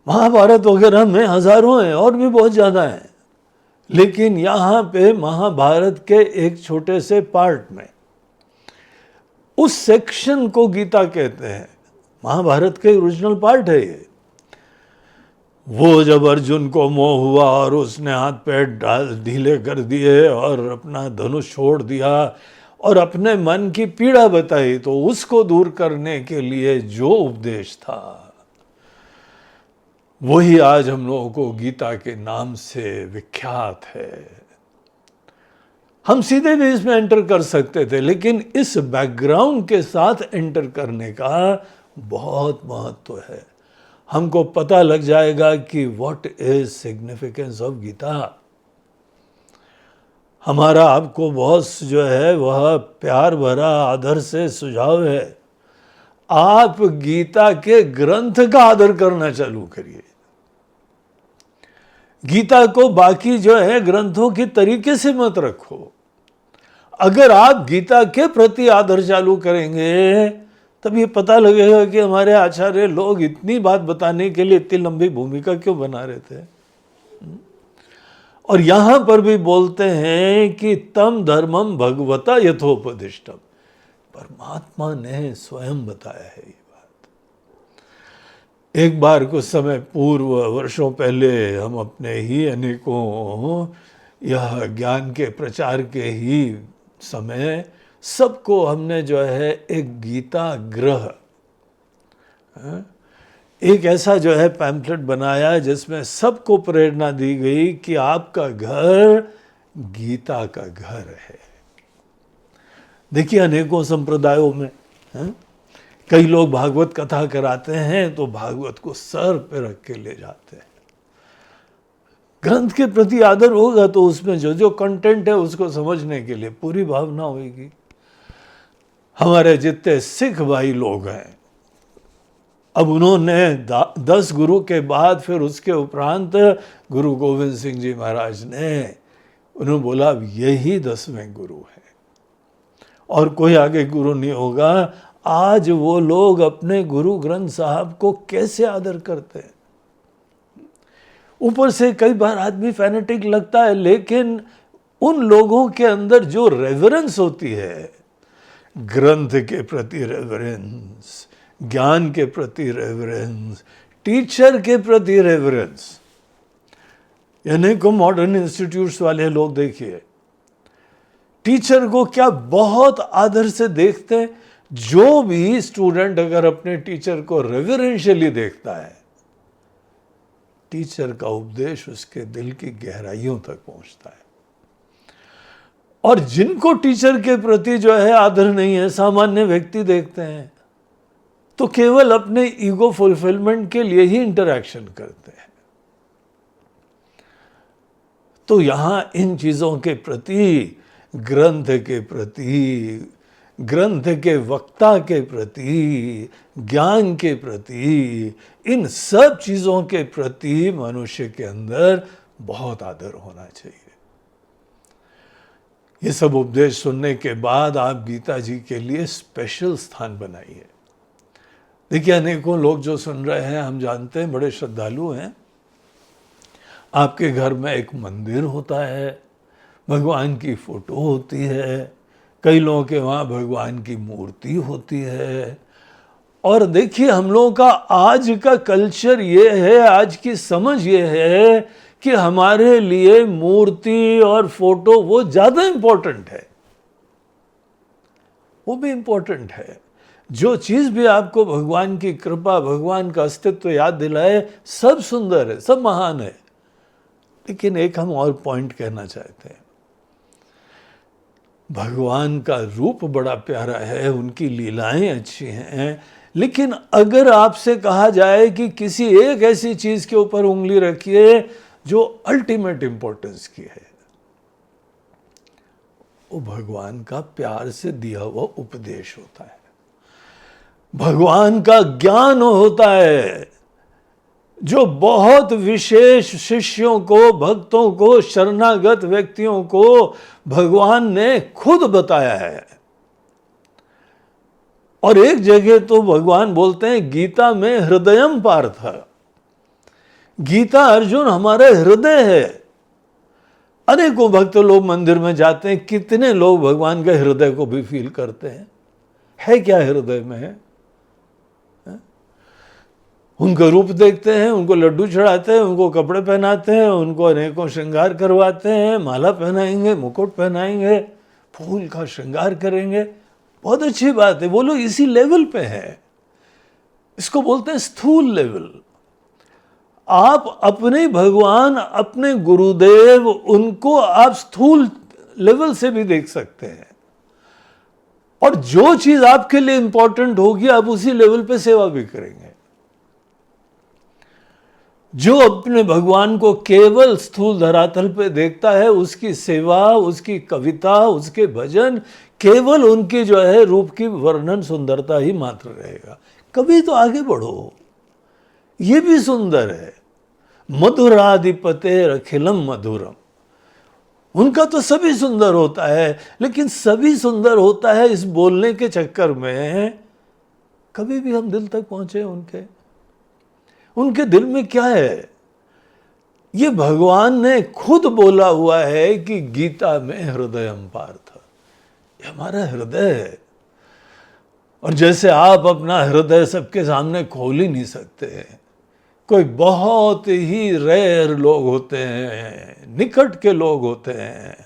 महाभारत वगैरह में हजारों हैं और भी बहुत ज्यादा हैं, लेकिन यहां पे महाभारत के एक छोटे से पार्ट में, उस सेक्शन को गीता कहते हैं। महाभारत के ओरिजिनल पार्ट है ये। वो जब अर्जुन को मोह हुआ और उसने हाथ पैर ढीले कर दिए और अपना धनुष छोड़ दिया और अपने मन की पीड़ा बताई, तो उसको दूर करने के लिए जो उपदेश था, वही आज हम लोगों को गीता के नाम से विख्यात है। हम सीधे भी इसमें एंटर कर सकते थे, लेकिन इस बैकग्राउंड के साथ एंटर करने का बहुत महत्व है। हमको पता लग जाएगा कि what is significance of Gita. हमारा आपको बहुत जो है वह प्यार भरा आदर से सुझाव है, आप गीता के ग्रंथ का आदर करना चालू करिए। गीता को बाकी जो है ग्रंथों के तरीके से मत रखो। अगर आप गीता के प्रति आदर चालू करेंगे, तब ये पता लगेगा कि हमारे आचार्य लोग इतनी बात बताने के लिए इतनी लंबी भूमिका क्यों बना रहे थे। और यहां पर भी बोलते हैं कि तम धर्मम भगवता यथोपदिष्टम, परमात्मा ने स्वयं बताया है ये बात। एक बार कुछ समय पूर्व, वर्षों पहले, हम अपने ही अनेकों यह ज्ञान के प्रचार के ही समय सबको हमने जो है एक गीता ग्रह, एक ऐसा जो है पैम्फलेट बनाया जिसमें सबको प्रेरणा दी गई कि आपका घर गीता का घर है। देखिए अनेकों संप्रदायों में कई लोग भागवत कथा कराते हैं तो भागवत को सर पे रख के ले जाते हैं। ग्रंथ के प्रति आदर होगा तो उसमें जो जो कंटेंट है उसको समझने के लिए पूरी भावना होगी। हमारे जितने सिख भाई लोग हैं, अब उन्होंने 10 गुरु के बाद फिर उसके उपरांत गुरु गोविंद सिंह जी महाराज ने, उन्होंने बोला अब यही 10वें गुरु है और कोई आगे गुरु नहीं होगा। आज वो लोग अपने गुरु ग्रंथ साहब को कैसे आदर करते हैं। ऊपर से कई बार आदमी फैनेटिक लगता है, लेकिन उन लोगों के अंदर जो रेवरेंस होती है, ग्रंथ के प्रति रेवरेंस, ज्ञान के प्रति रेवरेंस, टीचर के प्रति रेवरेंस, यानी को मॉडर्न इंस्टीट्यूट्स वाले लोग देखिए टीचर को क्या बहुत आदर से देखते हैं। जो भी स्टूडेंट अगर अपने टीचर को रेवरेंशियली देखता है, टीचर का उपदेश उसके दिल की गहराइयों तक पहुंचता है। और जिनको टीचर के प्रति जो है आदर नहीं है, सामान्य व्यक्ति देखते हैं, तो केवल अपने ईगो फुलफिलमेंट के लिए ही इंटरैक्शन करते हैं। तो यहां इन चीजों के प्रति, ग्रंथ के प्रति, ग्रंथ के वक्ता के प्रति, ज्ञान के प्रति, इन सब चीजों के प्रति मनुष्य के अंदर बहुत आदर होना चाहिए। ये सब उपदेश सुनने के बाद आप गीता जी के लिए स्पेशल स्थान बनाइए। देखिए, अनेकों लोग जो सुन रहे हैं, हम जानते हैं, बड़े श्रद्धालु हैं। आपके घर में एक मंदिर होता है, भगवान की फोटो होती है, कई लोगों के वहाँ भगवान की मूर्ति होती है। और देखिए, हम लोगों का आज का कल्चर ये है, आज की समझ ये है कि हमारे लिए मूर्ति और फोटो वो ज्यादा इंपॉर्टेंट है। वो भी इंपॉर्टेंट है, जो चीज भी आपको भगवान की कृपा, भगवान का अस्तित्व याद दिलाए, सब सुंदर है, सब महान है। लेकिन एक हम और पॉइंट कहना चाहते हैं, भगवान का रूप बड़ा प्यारा है, उनकी लीलाएं अच्छी हैं, लेकिन अगर आपसे कहा जाए कि किसी एक ऐसी चीज के ऊपर उंगली रखिए जो अल्टीमेट इंपॉर्टेंस की है, वो भगवान का प्यार से दिया हुआ उपदेश होता है, भगवान का ज्ञान होता है, जो बहुत विशेष शिष्यों को, भक्तों को, शरणागत व्यक्तियों को भगवान ने खुद बताया है। और एक जगह तो भगवान बोलते हैं गीता में हृदयम पार्थ, गीता अर्जुन हमारे हृदय है। अनेकों भक्त लोग मंदिर में जाते हैं, कितने लोग भगवान के हृदय को भी फील करते हैं? है क्या हृदय में है? उनका रूप देखते हैं, उनको लड्डू चढ़ाते हैं, उनको कपड़े पहनाते हैं, उनको अनेकों श्रृंगार करवाते हैं, माला पहनाएंगे, मुकुट पहनाएंगे, फूल का श्रृंगार करेंगे, बहुत अच्छी बात है, वो लोग इसी लेवल पे है। इसको बोलते हैं स्थूल लेवल। आप अपने भगवान, अपने गुरुदेव, उनको आप स्थूल लेवल से भी देख सकते हैं, और जो चीज आपके लिए इंपॉर्टेंट होगी आप उसी लेवल पे सेवा भी करेंगे। जो अपने भगवान को केवल स्थूल धरातल पे देखता है, उसकी सेवा, उसकी कविता, उसके भजन केवल उनकी जो है रूप की वर्णन, सुंदरता ही मात्र रहेगा। कभी तो आगे बढ़ो, ये भी सुंदर है। मधुराधिपते अखिलम मधुरम, उनका तो सभी सुंदर होता है, लेकिन सभी सुंदर होता है इस बोलने के चक्कर में कभी भी हम दिल तक पहुंचे उनके दिल में क्या है? ये भगवान ने खुद बोला हुआ है कि गीता में हृदयम पार्थ, ये हमारा हृदय है। और जैसे आप अपना हृदय सबके सामने खोल ही नहीं सकते, कोई बहुत ही रेयर लोग होते हैं, निकट के लोग होते हैं,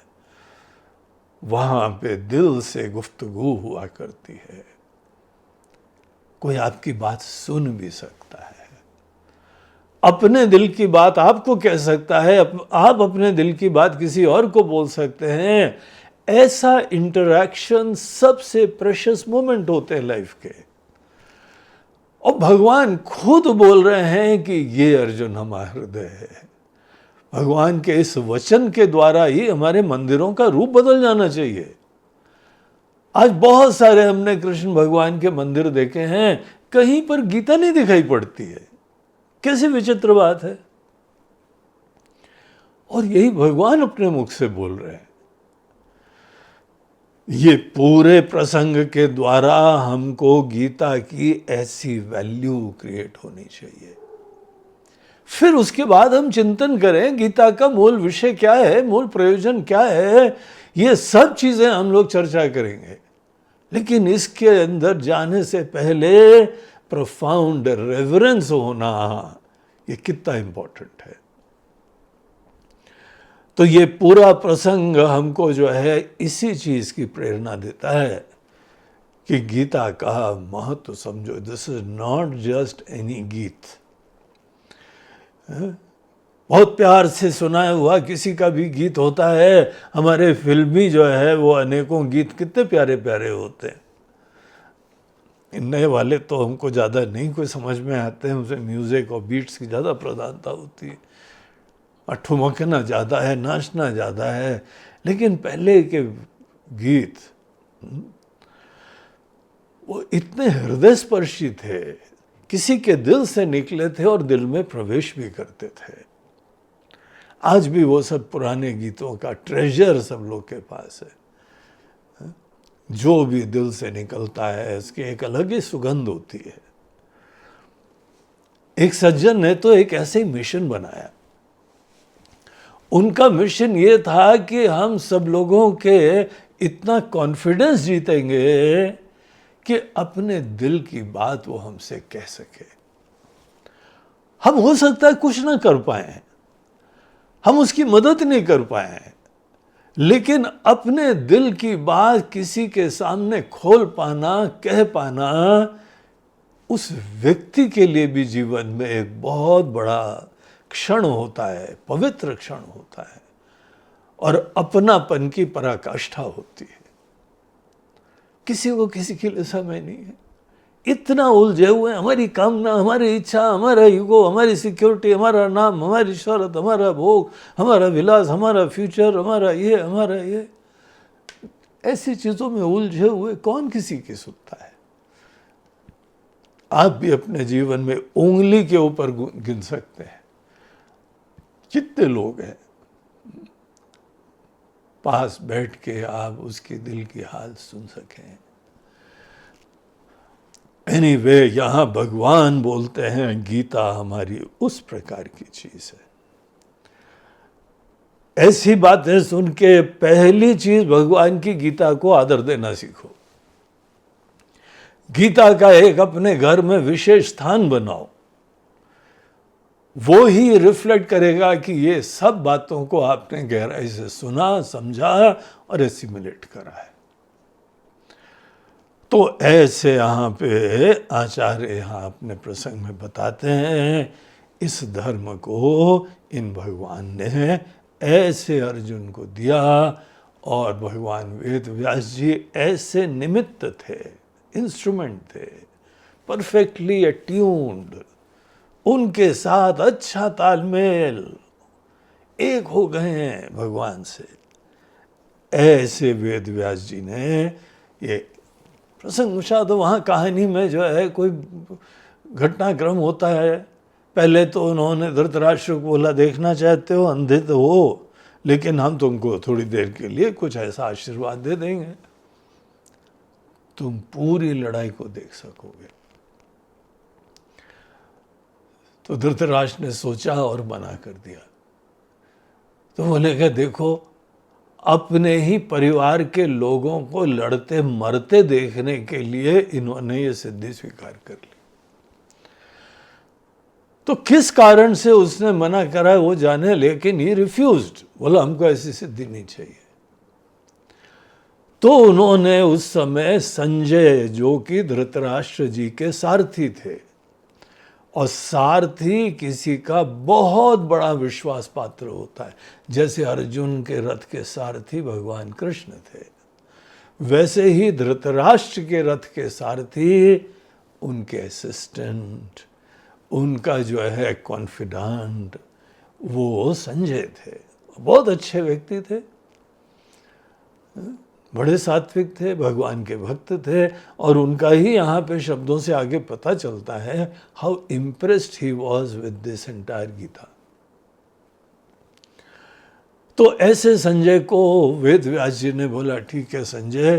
वहां पे दिल से गुफ्तगू हुआ करती है, कोई आपकी बात सुन भी सकता है, अपने दिल की बात आपको कह सकता है, आप अपने दिल की बात किसी और को बोल सकते हैं। ऐसा इंटरैक्शन सबसे प्रेशियस मोमेंट होते हैं लाइफ के। और भगवान खुद बोल रहे हैं कि ये अर्जुन हमारा हृदय है। भगवान के इस वचन के द्वारा ही हमारे मंदिरों का रूप बदल जाना चाहिए। आज बहुत सारे हमने कृष्ण भगवान के मंदिर देखे हैं, कहीं पर गीता नहीं दिखाई पड़ती है। कैसी विचित्र बात है। और यही भगवान अपने मुख से बोल रहे हैं। ये पूरे प्रसंग के द्वारा हमको गीता की ऐसी वैल्यू क्रिएट होनी चाहिए। फिर उसके बाद हम चिंतन करें गीता का मूल विषय क्या है, मूल प्रयोजन क्या है, ये सब चीजें हम लोग चर्चा करेंगे। लेकिन इसके अंदर जाने से पहले प्रोफाउंड रेवरेंस होना, ये कितना इंपॉर्टेंट है। तो ये पूरा प्रसंग हमको जो है इसी चीज की प्रेरणा देता है कि गीता का महत्व समझो। This is not just any गीत। बहुत प्यार से सुनाया हुआ किसी का भी गीत होता है। हमारे फिल्मी जो है वो अनेकों गीत कितने प्यारे प्यारे होते हैं। नए वाले तो हमको ज़्यादा नहीं कोई समझ में आते हैं, उसमें म्यूज़िक और बीट्स की ज़्यादा प्रधानता होती है, और ठुमकना ज़्यादा है, नाचना ज़्यादा है। लेकिन पहले के गीत वो इतने हृदय स्पर्शी थे, किसी के दिल से निकले थे और दिल में प्रवेश भी करते थे। आज भी वो सब पुराने गीतों का ट्रेजर सब लोग के पास है। जो भी दिल से निकलता है इसकी एक अलग ही सुगंध होती है। एक सज्जन ने तो एक ऐसे ही मिशन बनाया। उनका मिशन ये था कि हम सब लोगों के इतना कॉन्फिडेंस जीतेंगे कि अपने दिल की बात वो हमसे कह सके। हम हो सकता है कुछ ना कर पाए, हम उसकी मदद नहीं कर पाए, लेकिन अपने दिल की बात किसी के सामने खोल पाना, कह पाना, उस व्यक्ति के लिए भी जीवन में एक बहुत बड़ा क्षण होता है, पवित्र क्षण होता है, और अपनापन की पराकाष्ठा होती है। किसी को किसी के लिए समय नहीं है। इतना उलझे हुए, हमारी कामना, हमारी इच्छा, हमारा ईगो, हमारी सिक्योरिटी, हमारा नाम, हमारी शोहरत, हमारा भोग, हमारा विलास, हमारा फ्यूचर, हमारा ये, ऐसी चीजों में उलझे हुए कौन किसी की सुनता है। आप भी अपने जीवन में उंगली के ऊपर गिन सकते हैं कितने लोग हैं पास बैठ के आप उसके दिल की हाल सुन सकें। एनीवे, यहां भगवान बोलते हैं गीता हमारी उस प्रकार की चीज है। ऐसी बातें सुन के पहली चीज भगवान की गीता को आदर देना सीखो। गीता का एक अपने घर में विशेष स्थान बनाओ। वो ही रिफ्लेक्ट करेगा कि ये सब बातों को आपने गहराई से सुना, समझा और एसिमुलेट करा है। तो ऐसे यहाँ पे आचार्य यहाँ अपने प्रसंग में बताते हैं, इस धर्म को इन भगवान ने ऐसे अर्जुन को दिया, और भगवान वेद व्यास जी ऐसे निमित्त थे, इंस्ट्रूमेंट थे, परफेक्टली अट्यून्ड, उनके साथ अच्छा तालमेल, एक हो गए हैं भगवान से। ऐसे वेद व्यास जी ने ये प्रसंग शायद वहाँ कहानी में जो है कोई घटनाक्रम होता है। पहले तो उन्होंने धृतराष्ट्र को बोला, देखना चाहते हो अंधे तो हो, लेकिन हम तुमको थोड़ी देर के लिए कुछ ऐसा आशीर्वाद दे देंगे, तुम पूरी लड़ाई को देख सकोगे। तो धृतराष्ट्र ने सोचा और मना कर दिया। तो बोले कि देखो, अपने ही परिवार के लोगों को लड़ते मरते देखने के लिए इन्होंने ये सिद्धि स्वीकार कर ली। तो किस कारण से उसने मना करा वो जाने, लेकिन ही रिफ्यूज्ड, बोला हमको ऐसी सिद्धि नहीं चाहिए। तो उन्होंने उस समय संजय, जो कि धृतराष्ट्र जी के सारथी थे, और सारथी किसी का बहुत बड़ा विश्वास पात्र होता है। जैसे अर्जुन के रथ के सारथी भगवान कृष्ण थे, वैसे ही धृतराष्ट्र के रथ के सारथी उनके असिस्टेंट, उनका जो है कॉन्फिडेंट, वो संजय थे। बहुत अच्छे व्यक्ति थे, बड़े सात्विक थे, भगवान के भक्त थे, और उनका ही यहाँ पे शब्दों से आगे पता चलता है how impressed he was with this entire Gita. तो ऐसे संजय को वेद व्यास जी ने बोला, ठीक है संजय,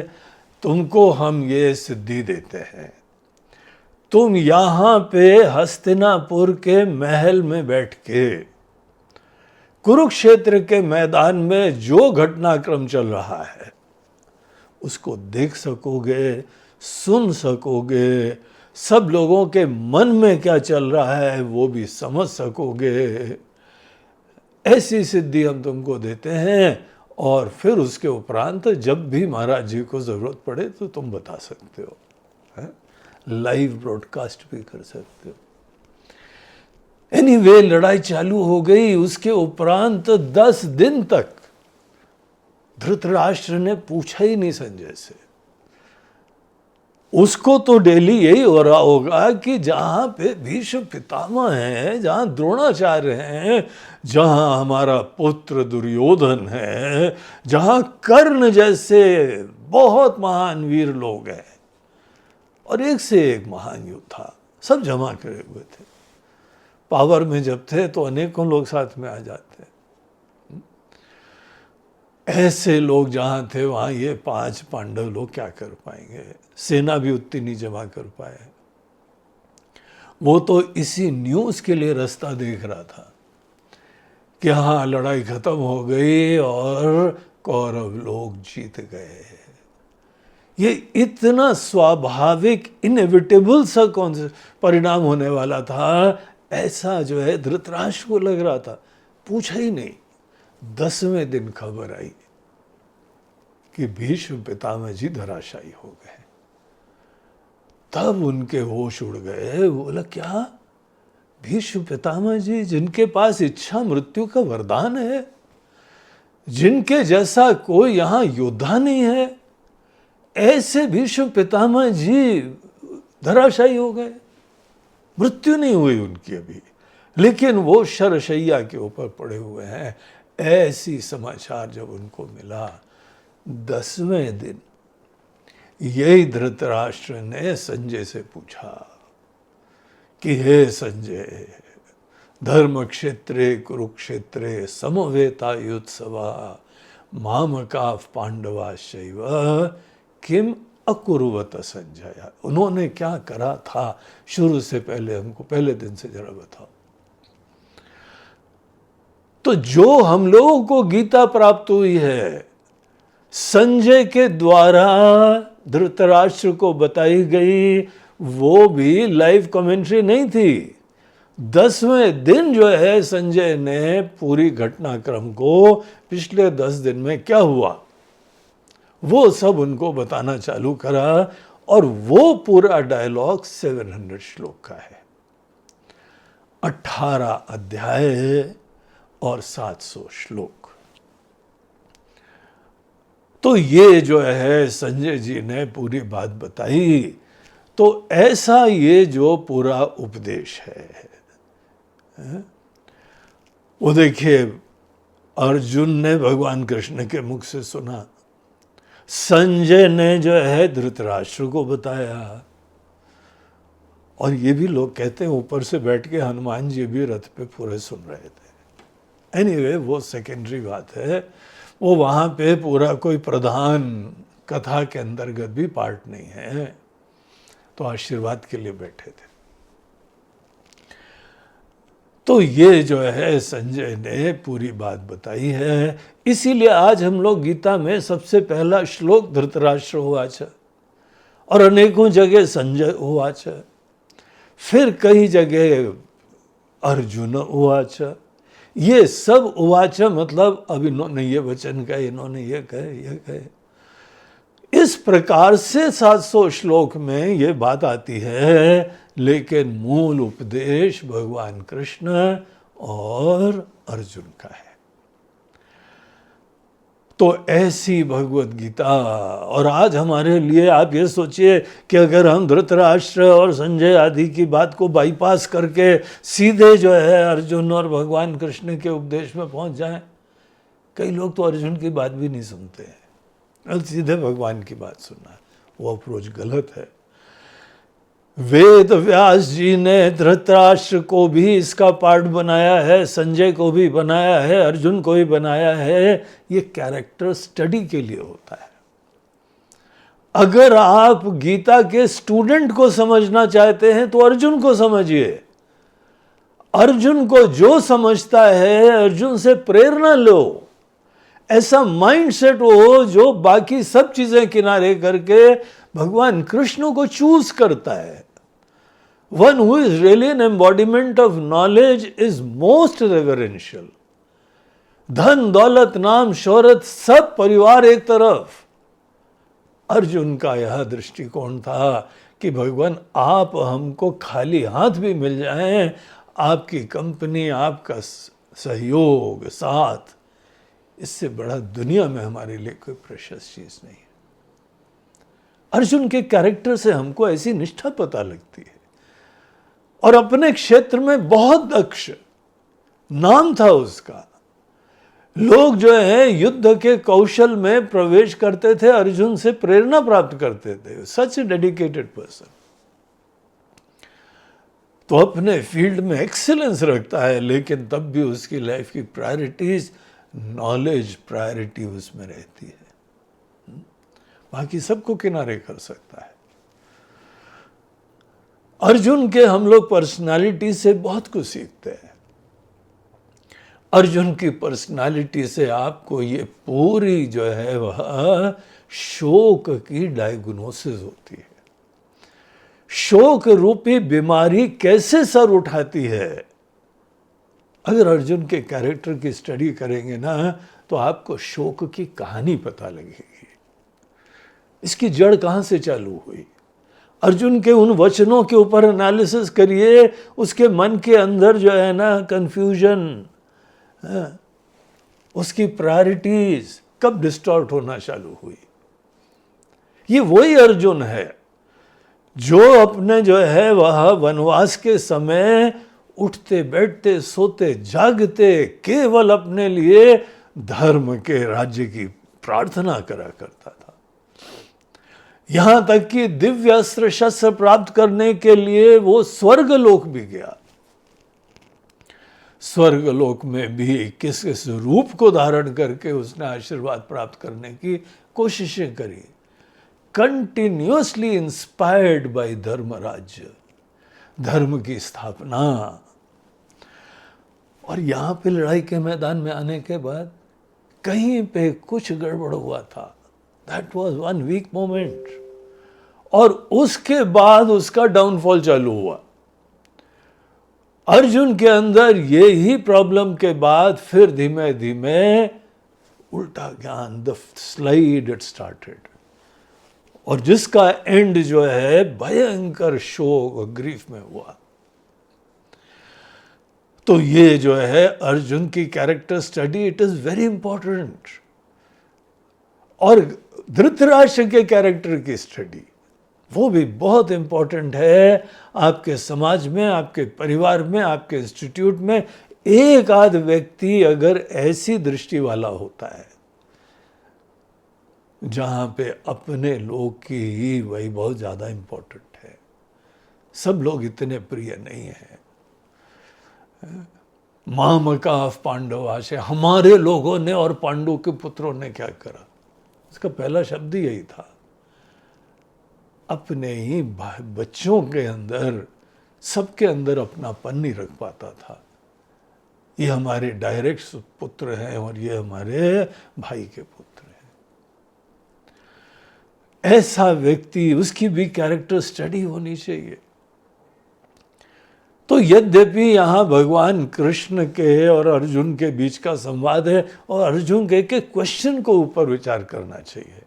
तुमको हम ये सिद्धि देते हैं, तुम यहाँ पे हस्तिनापुर के महल में बैठ के कुरुक्षेत्र के मैदान में जो घटनाक्रम चल रहा है उसको देख सकोगे, सुन सकोगे, सब लोगों के मन में क्या चल रहा है वो भी समझ सकोगे। ऐसी सिद्धि हम तुमको देते हैं, और फिर उसके उपरांत जब भी महाराज जी को ज़रूरत पड़े तो तुम बता सकते हो, लाइव ब्रॉडकास्ट भी कर सकते हो। एनीवे, लड़ाई चालू हो गई। उसके उपरांत 10 दिन तक धृतराष्ट्र ने पूछा ही नहीं संजय से। उसको तो डेली यही हो रहा होगा कि जहां पे भीष्म पितामह हैं, जहां द्रोणाचार्य हैं, जहां हमारा पुत्र दुर्योधन है, जहां कर्ण जैसे बहुत महान वीर लोग हैं और एक से एक महान योद्धा सब जमा करे हुए थे। पावर में जब थे तो अनेकों लोग साथ में आ जाते। ऐसे लोग जहां थे वहां ये 5 पांडव लोग क्या कर पाएंगे? सेना भी उतनी नहीं जमा कर पाए। वो तो इसी न्यूज़ के लिए रास्ता देख रहा था कि हाँ, लड़ाई खत्म हो गई और कौरव लोग जीत गए। ये इतना स्वाभाविक, इनएविटेबल सा कौन सा परिणाम होने वाला था, ऐसा जो है धृतराष्ट्र को लग रहा था। पूछा ही नहीं। 10वें दिन खबर आई कि भीष्म पितामह जी धराशायी हो गए। तब उनके होश उड़ गए। बोला, क्या भीष्म पितामह जी, जिनके पास इच्छा मृत्यु का वरदान है, जिनके जैसा कोई यहां योद्धा नहीं है, ऐसे भीष्म पितामह जी धराशायी हो गए? मृत्यु नहीं हुई उनकी अभी, लेकिन वो शरशैया के ऊपर पड़े हुए हैं। ऐसी समाचार जब उनको मिला 10वें दिन, यही धृतराष्ट्र ने संजय से पूछा कि हे संजय, धर्म क्षेत्रे कुरुक्षेत्रे समवेतायुत्सवा मामका पांडवाश्चैव किम अकुर्वत संजय। उन्होंने क्या करा था शुरू से पहले, हमको पहले दिन से जरा बताओ। तो जो हम लोगों को गीता प्राप्त हुई है, संजय के द्वारा धृतराष्ट्र को बताई गई, वो भी लाइव कमेंट्री नहीं थी। 10वें दिन जो है संजय ने पूरी घटनाक्रम को, पिछले 10 दिन में क्या हुआ, वो सब उनको बताना चालू करा। और वो पूरा डायलॉग 700 श्लोक का है, 18 अध्याय और 700 श्लोक। तो ये जो है संजय जी ने पूरी बात बताई। तो ऐसा ये जो पूरा उपदेश है, वो देखिए, अर्जुन ने भगवान कृष्ण के मुख से सुना, संजय ने जो है धृतराष्ट्र को बताया, और ये भी लोग कहते हैं ऊपर से बैठ के हनुमान जी भी रथ पे पूरे सुन रहे थे। एनीवे, वो सेकेंडरी बात है। वो वहाँ पे पूरा कोई प्रधान कथा के अंतर्गत भी पार्ट नहीं है, तो आशीर्वाद के लिए बैठे थे। तो ये जो है संजय ने पूरी बात बताई है। इसीलिए आज हम लोग गीता में सबसे पहला श्लोक धृतराष्ट्र उवाच, और अनेकों जगह संजय उवाच, फिर कई जगह अर्जुन उवाच। ये सब उवाच मतलब अब इन्होंने ये वचन कहे, इन्होंने ये कहे, ये कहे। इस प्रकार से 700 श्लोक में ये बात आती है, लेकिन मूल उपदेश भगवान कृष्ण और अर्जुन का है। तो ऐसी भगवत गीता। और आज हमारे लिए आप ये सोचिए कि अगर हम धृतराष्ट्र और संजय आदि की बात को बाईपास करके सीधे जो है अर्जुन और भगवान कृष्ण के उपदेश में पहुंच जाएं, कई लोग तो अर्जुन की बात भी नहीं सुनते हैं, सीधे भगवान की बात सुनना, वो अप्रोच गलत है। वेद व्यास जी ने धृतराष्ट्र को भी इसका पार्ट बनाया है, संजय को भी बनाया है, अर्जुन को भी बनाया है। ये कैरेक्टर स्टडी के लिए होता है। अगर आप गीता के स्टूडेंट को समझना चाहते हैं तो अर्जुन को समझिए। अर्जुन को जो समझता है, अर्जुन से प्रेरणा लो। ऐसा माइंडसेट हो जो बाकी सब चीजें किनारे करके भगवान कृष्ण को चूज करता है। One who is really an embodiment of knowledge is most reverential. धन दौलत नाम शोहरत सब परिवार एक तरफ। अर्जुन का यह दृष्टिकोण था कि भगवान आप हमको खाली हाथ भी मिल जाएं, आपकी कंपनी, आपका सहयोग, साथ, इससे बड़ा दुनिया में हमारे लिए कोई प्रेशियस चीज नहीं है। अर्जुन के कैरेक्टर से हमको ऐसी निष्ठा पता लगती है, और अपने क्षेत्र में बहुत दक्ष, नाम था उसका। लोग जो है युद्ध के कौशल में प्रवेश करते थे, अर्जुन से प्रेरणा प्राप्त करते थे। सच ए डेडिकेटेड पर्सन। तो अपने फील्ड में एक्सीलेंस रखता है, लेकिन तब भी उसकी लाइफ की प्रायोरिटीज, नॉलेज प्रायोरिटी उसमें रहती है। बाकी सबको किनारे कर सकता है। अर्जुन के हम लोग पर्सनालिटी से बहुत कुछ सीखते हैं। अर्जुन की पर्सनालिटी से आपको ये पूरी जो है वह शोक की डायग्नोसिस होती है। शोक रूपी बीमारी कैसे सर उठाती है, अगर अर्जुन के कैरेक्टर की स्टडी करेंगे ना, तो आपको शोक की कहानी पता लगेगी। इसकी जड़ कहां से चालू हुई। अर्जुन के उन वचनों के ऊपर एनालिसिस करिए, उसके मन के अंदर जो है ना कंफ्यूजन, उसकी प्रायोरिटीज कब डिस्टॉर्ट होना चालू हुई। ये वही अर्जुन है जो अपने जो है वह वनवास के समय उठते बैठते सोते जागते केवल अपने लिए धर्म के राज्य की प्रार्थना करा करता था। यहां तक कि दिव्य अस्त्र शस्त्र प्राप्त करने के लिए वो स्वर्ग लोक भी गया। स्वर्ग लोक में भी किस किस रूप को धारण करके उसने आशीर्वाद प्राप्त करने की कोशिशें करी। कंटिन्यूअसली इंस्पायर्ड बाय धर्म राज्य, धर्म की स्थापना। और यहां पे लड़ाई के मैदान में आने के बाद कहीं पे कुछ गड़बड़ हुआ था। That was one weak moment, और उसके बाद उसका डाउनफॉल चालू हुआ। अर्जुन के अंदर ये ही प्रॉब्लम के बाद फिर धीमे धीमे उल्टा ज्ञान, द स्लाइड इट स्टार्टेड, और जिसका एंड जो है भयंकर शोक और ग्रीफ में हुआ। तो ये जो है अर्जुन की character study, it is very important. और धृतराष्ट्र के कैरेक्टर की स्टडी, वो भी बहुत इंपॉर्टेंट है। आपके समाज में, आपके परिवार में, आपके इंस्टीट्यूट में एक आध व्यक्ति अगर ऐसी दृष्टि वाला होता है जहां पे अपने लोग की ही वही बहुत ज्यादा इंपॉर्टेंट है, सब लोग इतने प्रिय नहीं है। मामका पांडवाशे, हमारे लोगों ने और पांडु के पुत्रों ने क्या करा, इसका पहला शब्द ही यही था। अपने ही बच्चों के अंदर, सबके अंदर अपनापन नहीं रख पाता था। ये हमारे डायरेक्ट पुत्र हैं और ये हमारे भाई के पुत्र हैं। ऐसा व्यक्ति, उसकी भी कैरेक्टर स्टडी होनी चाहिए। तो यद्यपि यहां भगवान कृष्ण के और अर्जुन के बीच का संवाद है, और अर्जुन के क्वेश्चन को ऊपर विचार करना चाहिए,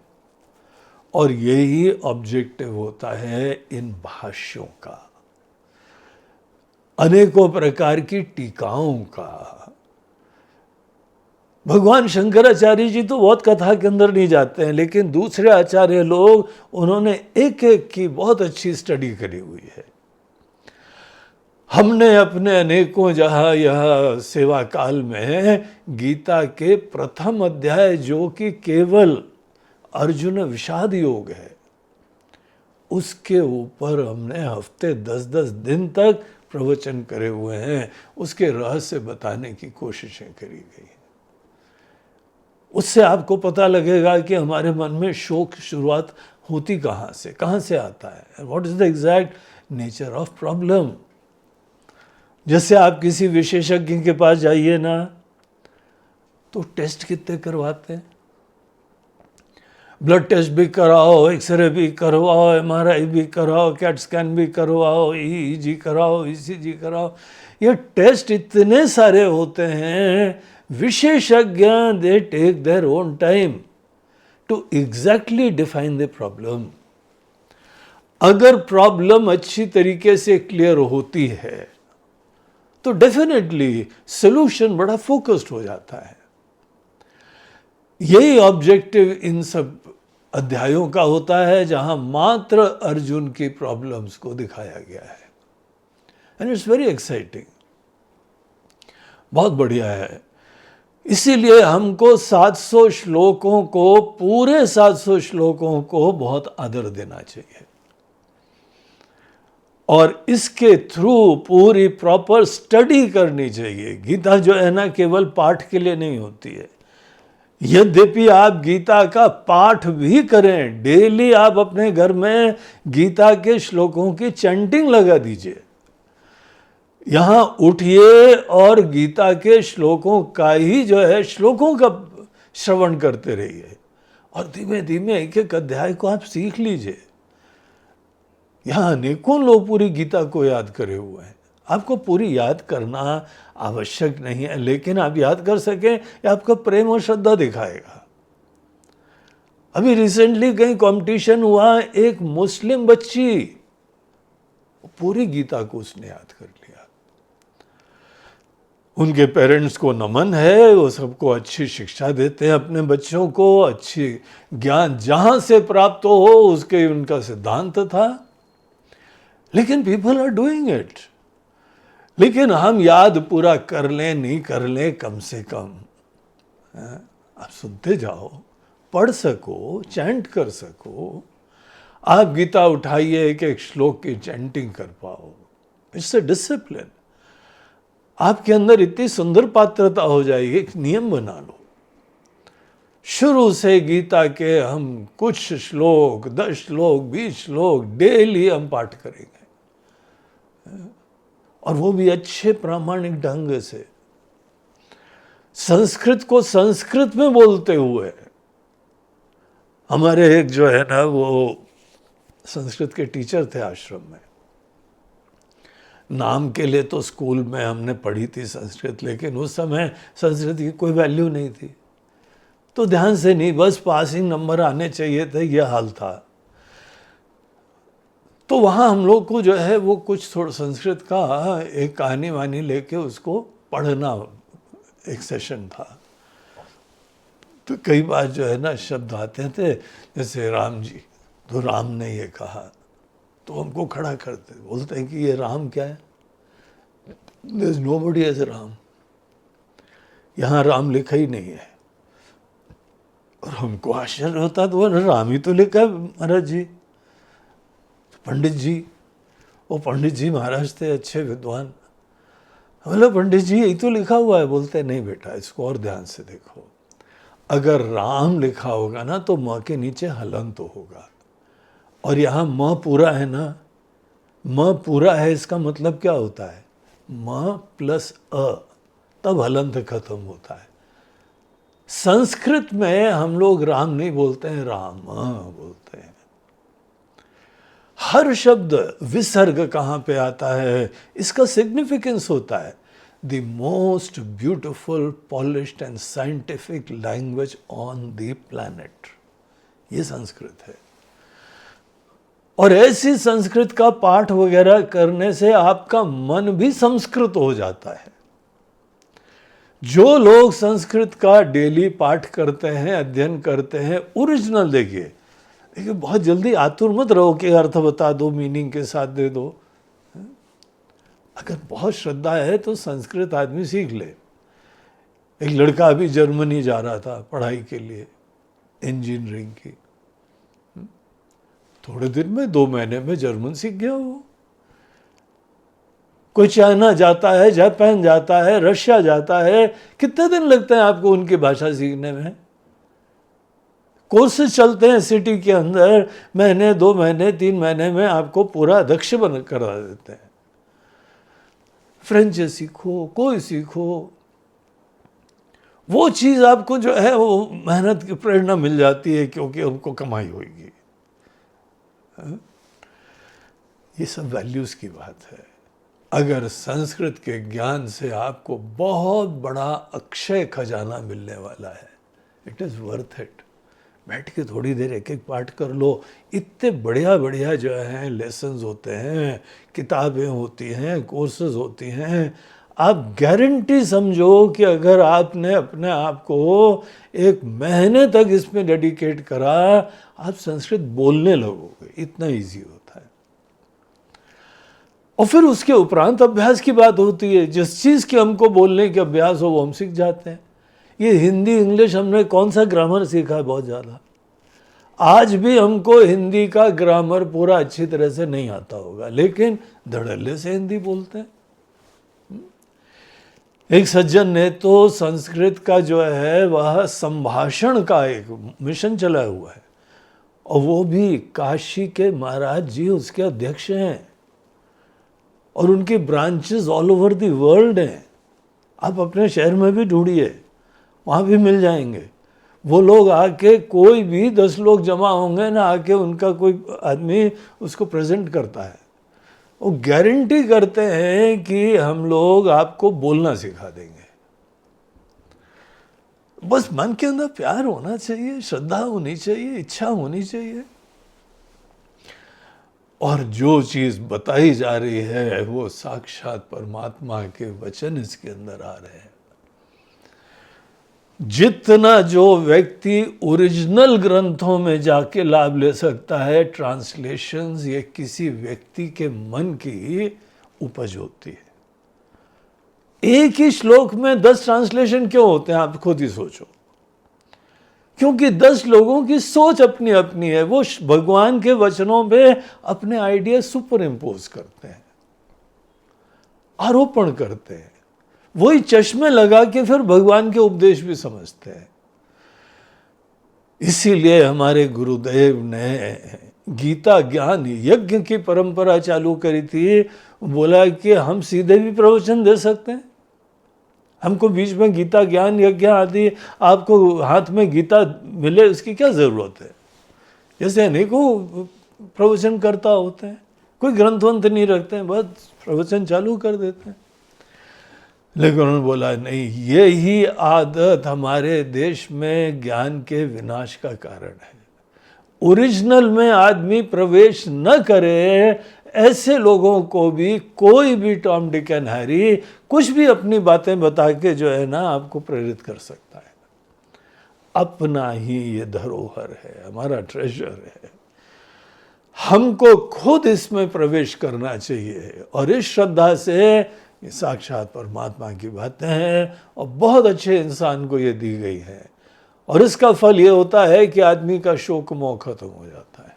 और यही ऑब्जेक्टिव होता है इन भाष्यों का, अनेकों प्रकार की टीकाओं का। भगवान शंकराचार्य जी तो बहुत कथा के अंदर नहीं जाते हैं, लेकिन दूसरे आचार्य लोग, उन्होंने एक एक की बहुत अच्छी स्टडी करी हुई है। हमने अपने अनेकों जहाँ यह सेवा काल में गीता के प्रथम अध्याय, जो कि केवल अर्जुन विषाद योग है, उसके ऊपर हमने हफ्ते 10-10 दिन तक प्रवचन करे हुए हैं। उसके रहस्य बताने की कोशिशें करी गई हैं। उससे आपको पता लगेगा कि हमारे मन में शोक शुरुआत होती कहाँ से आता है, what is the exact nature of problem. जैसे आप किसी विशेषज्ञ के पास जाइए ना, तो टेस्ट कितने करवाते हैं। ब्लड टेस्ट भी कराओ, एक्सरे भी करवाओ, एमआरआई भी कराओ, कैट स्कैन भी करवाओ, ईईजी कराओ, ईसीजी कराओ। ये टेस्ट इतने सारे होते हैं, विशेषज्ञ they take their own time to exactly define the problem. अगर प्रॉब्लम अच्छी तरीके से क्लियर होती है तो डेफिनेटली सॉल्यूशन बड़ा फोकस्ड हो जाता है। यही ऑब्जेक्टिव इन सब अध्यायों का होता है जहां मात्र अर्जुन की प्रॉब्लम्स को दिखाया गया है। एंड इट्स वेरी एक्साइटिंग, बहुत बढ़िया है। इसीलिए हमको 700 श्लोकों को, पूरे 700 श्लोकों को बहुत आदर देना चाहिए और इसके थ्रू पूरी प्रॉपर स्टडी करनी चाहिए। गीता जो है ना, केवल पाठ के लिए नहीं होती है। यद्यपि आप गीता का पाठ भी करें, डेली आप अपने घर में गीता के श्लोकों की चैंटिंग लगा दीजिए। यहां उठिए और गीता के श्लोकों का ही जो है, श्लोकों का श्रवण करते रहिए और धीमे धीमे एक एक अध्याय को आप सीख लीजिए। यहां अनेकों लोग पूरी गीता को याद करे हुए हैं। आपको पूरी याद करना आवश्यक नहीं है, लेकिन आप याद कर सकें, ये आपका प्रेम और श्रद्धा दिखाएगा। अभी रिसेंटली कहीं कंपटीशन हुआ, एक मुस्लिम बच्ची पूरी गीता को उसने याद कर लिया। उनके पेरेंट्स को नमन है, वो सबको अच्छी शिक्षा देते हैं, अपने बच्चों को अच्छी ज्ञान जहां से प्राप्त हो उसके उनका सिद्धांत था। लेकिन पीपल आर डूइंग इट। लेकिन हम याद पूरा कर लें नहीं कर लें, कम से कम आप सुनते जाओ, पढ़ सको, चैंट कर सको। आप गीता उठाइए, एक एक श्लोक की चैंटिंग कर पाओ। It's a discipline. आपके अंदर इतनी सुंदर पात्रता हो जाएगी, एक नियम बना लो। शुरू से गीता के हम कुछ श्लोक, 10 श्लोक, 20 श्लोक डेली हम पाठ करेंगे, और वो भी अच्छे प्रामाणिक ढंग से, संस्कृत को संस्कृत में बोलते हुए। हमारे एक जो है ना, वो संस्कृत के टीचर थे आश्रम में। नाम के लिए तो स्कूल में हमने पढ़ी थी संस्कृत, लेकिन उस समय संस्कृत की कोई वैल्यू नहीं थी, तो ध्यान से नहीं, बस पासिंग नंबर आने चाहिए थे, यह हाल था। तो वहाँ हम लोग को जो है वो कुछ थोड़ा संस्कृत का एक कहानी वानी लेके उसको पढ़ना एक सेशन था। तो कई बार जो है ना शब्द आते थे, जैसे राम जी, तो राम ने ये कहा, तो हमको खड़ा करते, बोलते हैं कि ये राम क्या है? There is nobody as Ram, यहाँ राम लिखा ही नहीं है। और हमको आश्चर्य होता, तो राम ही तो लिखा है महाराज जी। पंडित जी, वो पंडित जी महाराज थे, अच्छे विद्वान। बोले पंडित जी यही तो लिखा हुआ है। बोलते नहीं बेटा, इसको और ध्यान से देखो। अगर राम लिखा होगा ना तो म के नीचे हलन तो होगा, और यहाँ म पूरा है ना, म पूरा है, इसका मतलब क्या होता है? म प्लस अ, तब हलंत खत्म होता है। संस्कृत में हम लोग राम नहीं बोलते हैं, राम बोलते हैं। हर शब्द विसर्ग कहाँ पे आता है, इसका सिग्निफिकेंस होता है। The most beautiful, polished and scientific language on the planet, ये संस्कृत है। और ऐसी संस्कृत का पाठ वगैरह करने से आपका मन भी संस्कृत हो जाता है। जो लोग संस्कृत का डेली पाठ करते हैं, अध्ययन करते हैं, ओरिजिनल देखिए, बहुत जल्दी आतुर मत रहो कि अर्थ बता दो, मीनिंग के साथ दे दो। अगर बहुत श्रद्धा है तो संस्कृत आदमी सीख ले। एक लड़का अभी जर्मनी जा रहा था पढ़ाई के लिए, इंजीनियरिंग की। थोड़े दिन में, 2 महीने में जर्मन सीख गया वो। कोई चाइना जाता है, जापान जाता है, रशिया जाता है, कितने दिन लगते हैं आपको उनकी भाषा सीखने में? कोर्सेज चलते हैं सिटी के अंदर, महीने, 2 महीने, 3 महीने में आपको पूरा दक्ष बन करा देते हैं। फ्रेंच सीखो, कोई सीखो, वो चीज़ आपको जो है वो मेहनत की प्रेरणा मिल जाती है, क्योंकि उनको कमाई होगी। ये सब वैल्यूज़ की बात है। अगर संस्कृत के ज्ञान से आपको बहुत बड़ा अक्षय खजाना मिलने वाला है, इट इज़ वर्थ इट। बैठ के थोड़ी देर एक एक पाठ कर लो। इतने बढ़िया बढ़िया जो हैं लेसन्स होते हैं, किताबें होती हैं, कोर्सेज होती हैं। आप गारंटी समझो कि अगर आपने अपने आप को एक महीने तक इसमें डेडिकेट करा, आप संस्कृत बोलने लगोगे। इतना इजी होता है। और फिर उसके उपरांत अभ्यास की बात होती है। जिस चीज़ की हमको बोलने के अभ्यास हो वो हम सीख जाते हैं। ये हिंदी इंग्लिश हमने कौन सा ग्रामर सीखा है? बहुत ज़्यादा। आज भी हमको हिंदी का ग्रामर पूरा अच्छी तरह से नहीं आता होगा, लेकिन धड़ल्ले से हिंदी बोलते हैं। एक सज्जन ने तो संस्कृत का जो है वह संभाषण का एक मिशन चलाया हुआ है, और वो भी काशी के महाराज जी उसके अध्यक्ष हैं, और उनकी branches all over the world हैं। आप अपने शहर में भी ढूंढिए, वहाँ भी मिल जाएंगे। वो लोग आके, कोई भी 10 लोग जमा होंगे ना, आके उनका कोई आदमी उसको प्रेजेंट करता है। वो गारंटी करते हैं कि हम लोग आपको बोलना सिखा देंगे। बस मन के अंदर प्यार होना चाहिए, श्रद्धा होनी चाहिए, इच्छा होनी चाहिए। और जो चीज़ बताई जा रही है वो साक्षात परमात्मा के वचन इसके अंदर आ रहे हैं। जितना जो व्यक्ति ओरिजिनल ग्रंथों में जाके लाभ ले सकता है, ट्रांसलेशंस ये किसी व्यक्ति के मन की उपज होती है। एक ही श्लोक में 10 ट्रांसलेशन क्यों होते हैं? आप खुद ही सोचो। क्योंकि 10 लोगों की सोच अपनी अपनी है। वो भगवान के वचनों पे अपने आइडिया सुपर इम्पोज करते हैं, आरोपण करते हैं, वही चश्मे लगा के फिर भगवान के उपदेश भी समझते हैं। इसीलिए हमारे गुरुदेव ने गीता ज्ञान यज्ञ की परंपरा चालू करी थी। बोला कि हम सीधे भी प्रवचन दे सकते हैं, हमको बीच में गीता ज्ञान यज्ञ आदि, आपको हाथ में गीता मिले उसकी क्या ज़रूरत है? जैसे अनेकों प्रवचन करता होते हैं, कोई ग्रंथ वंथ नहीं रखते हैं, बस प्रवचन चालू कर देते हैं। लेकिन उन्होंने बोला नहीं, ये ही आदत हमारे देश में ज्ञान के विनाश का कारण है। ओरिजिनल में आदमी प्रवेश न करे, ऐसे लोगों को भी कोई भी टॉम डिक एंड हैरी कुछ भी अपनी बातें बता के जो है ना आपको प्रेरित कर सकता है। अपना ही ये धरोहर है, हमारा ट्रेजर है। हमको खुद इसमें प्रवेश करना चाहिए, और इस श्रद्धा से ये साक्षात परमात्मा की बातें हैं, और बहुत अच्छे इंसान को ये दी गई है। और इसका फल ये होता है कि आदमी का शोक मोह खत्म हो जाता है।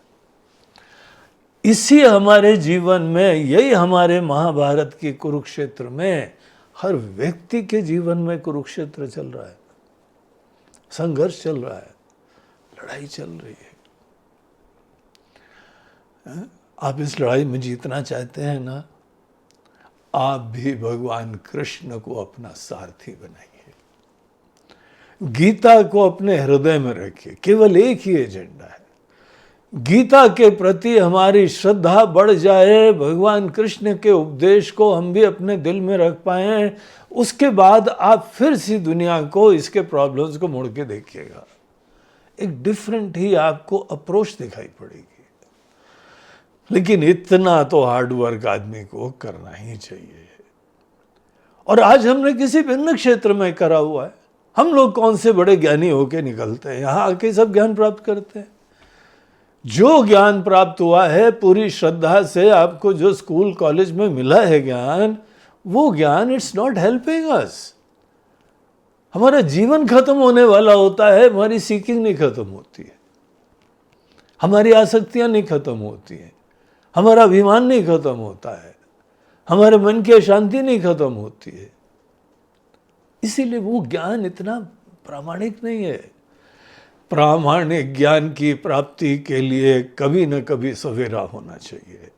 इसी हमारे जीवन में, यही हमारे महाभारत की कुरुक्षेत्र में, हर व्यक्ति के जीवन में कुरुक्षेत्र चल रहा है, संघर्ष चल रहा है, लड़ाई चल रही है। आप इस लड़ाई में जीतना चाहते हैं ना, आप भी भगवान कृष्ण को अपना सारथी बनाइए, गीता को अपने हृदय में रखिए। केवल एक ही एजेंडा है, गीता के प्रति हमारी श्रद्धा बढ़ जाए, भगवान कृष्ण के उपदेश को हम भी अपने दिल में रख पाएं। उसके बाद आप फिर सी दुनिया को, इसके प्रॉब्लम्स को मुड़ के देखिएगा, एक डिफरेंट ही आपको अप्रोच दिखाई पड़ेगी। लेकिन इतना तो हार्ड वर्क आदमी को करना ही चाहिए। और आज हमने किसी भिन्न क्षेत्र में करा हुआ है। हम लोग कौन से बड़े ज्ञानी होके निकलते हैं, यहाँ आके सब ज्ञान प्राप्त करते हैं। जो ज्ञान प्राप्त हुआ है पूरी श्रद्धा से, आपको जो स्कूल कॉलेज में मिला है ज्ञान, वो ज्ञान इट्स नॉट हेल्पिंग अस। हमारा जीवन खत्म होने वाला होता है, हमारी सीकिंग नहीं खत्म होती है, हमारी आसक्तियां नहीं खत्म होती हैं, हमारा अभिमान नहीं खत्म होता है, हमारे मन की अशांति नहीं खत्म होती है। इसीलिए वो ज्ञान इतना प्रामाणिक नहीं है। प्रामाणिक ज्ञान की प्राप्ति के लिए कभी न कभी सवेरा होना चाहिए।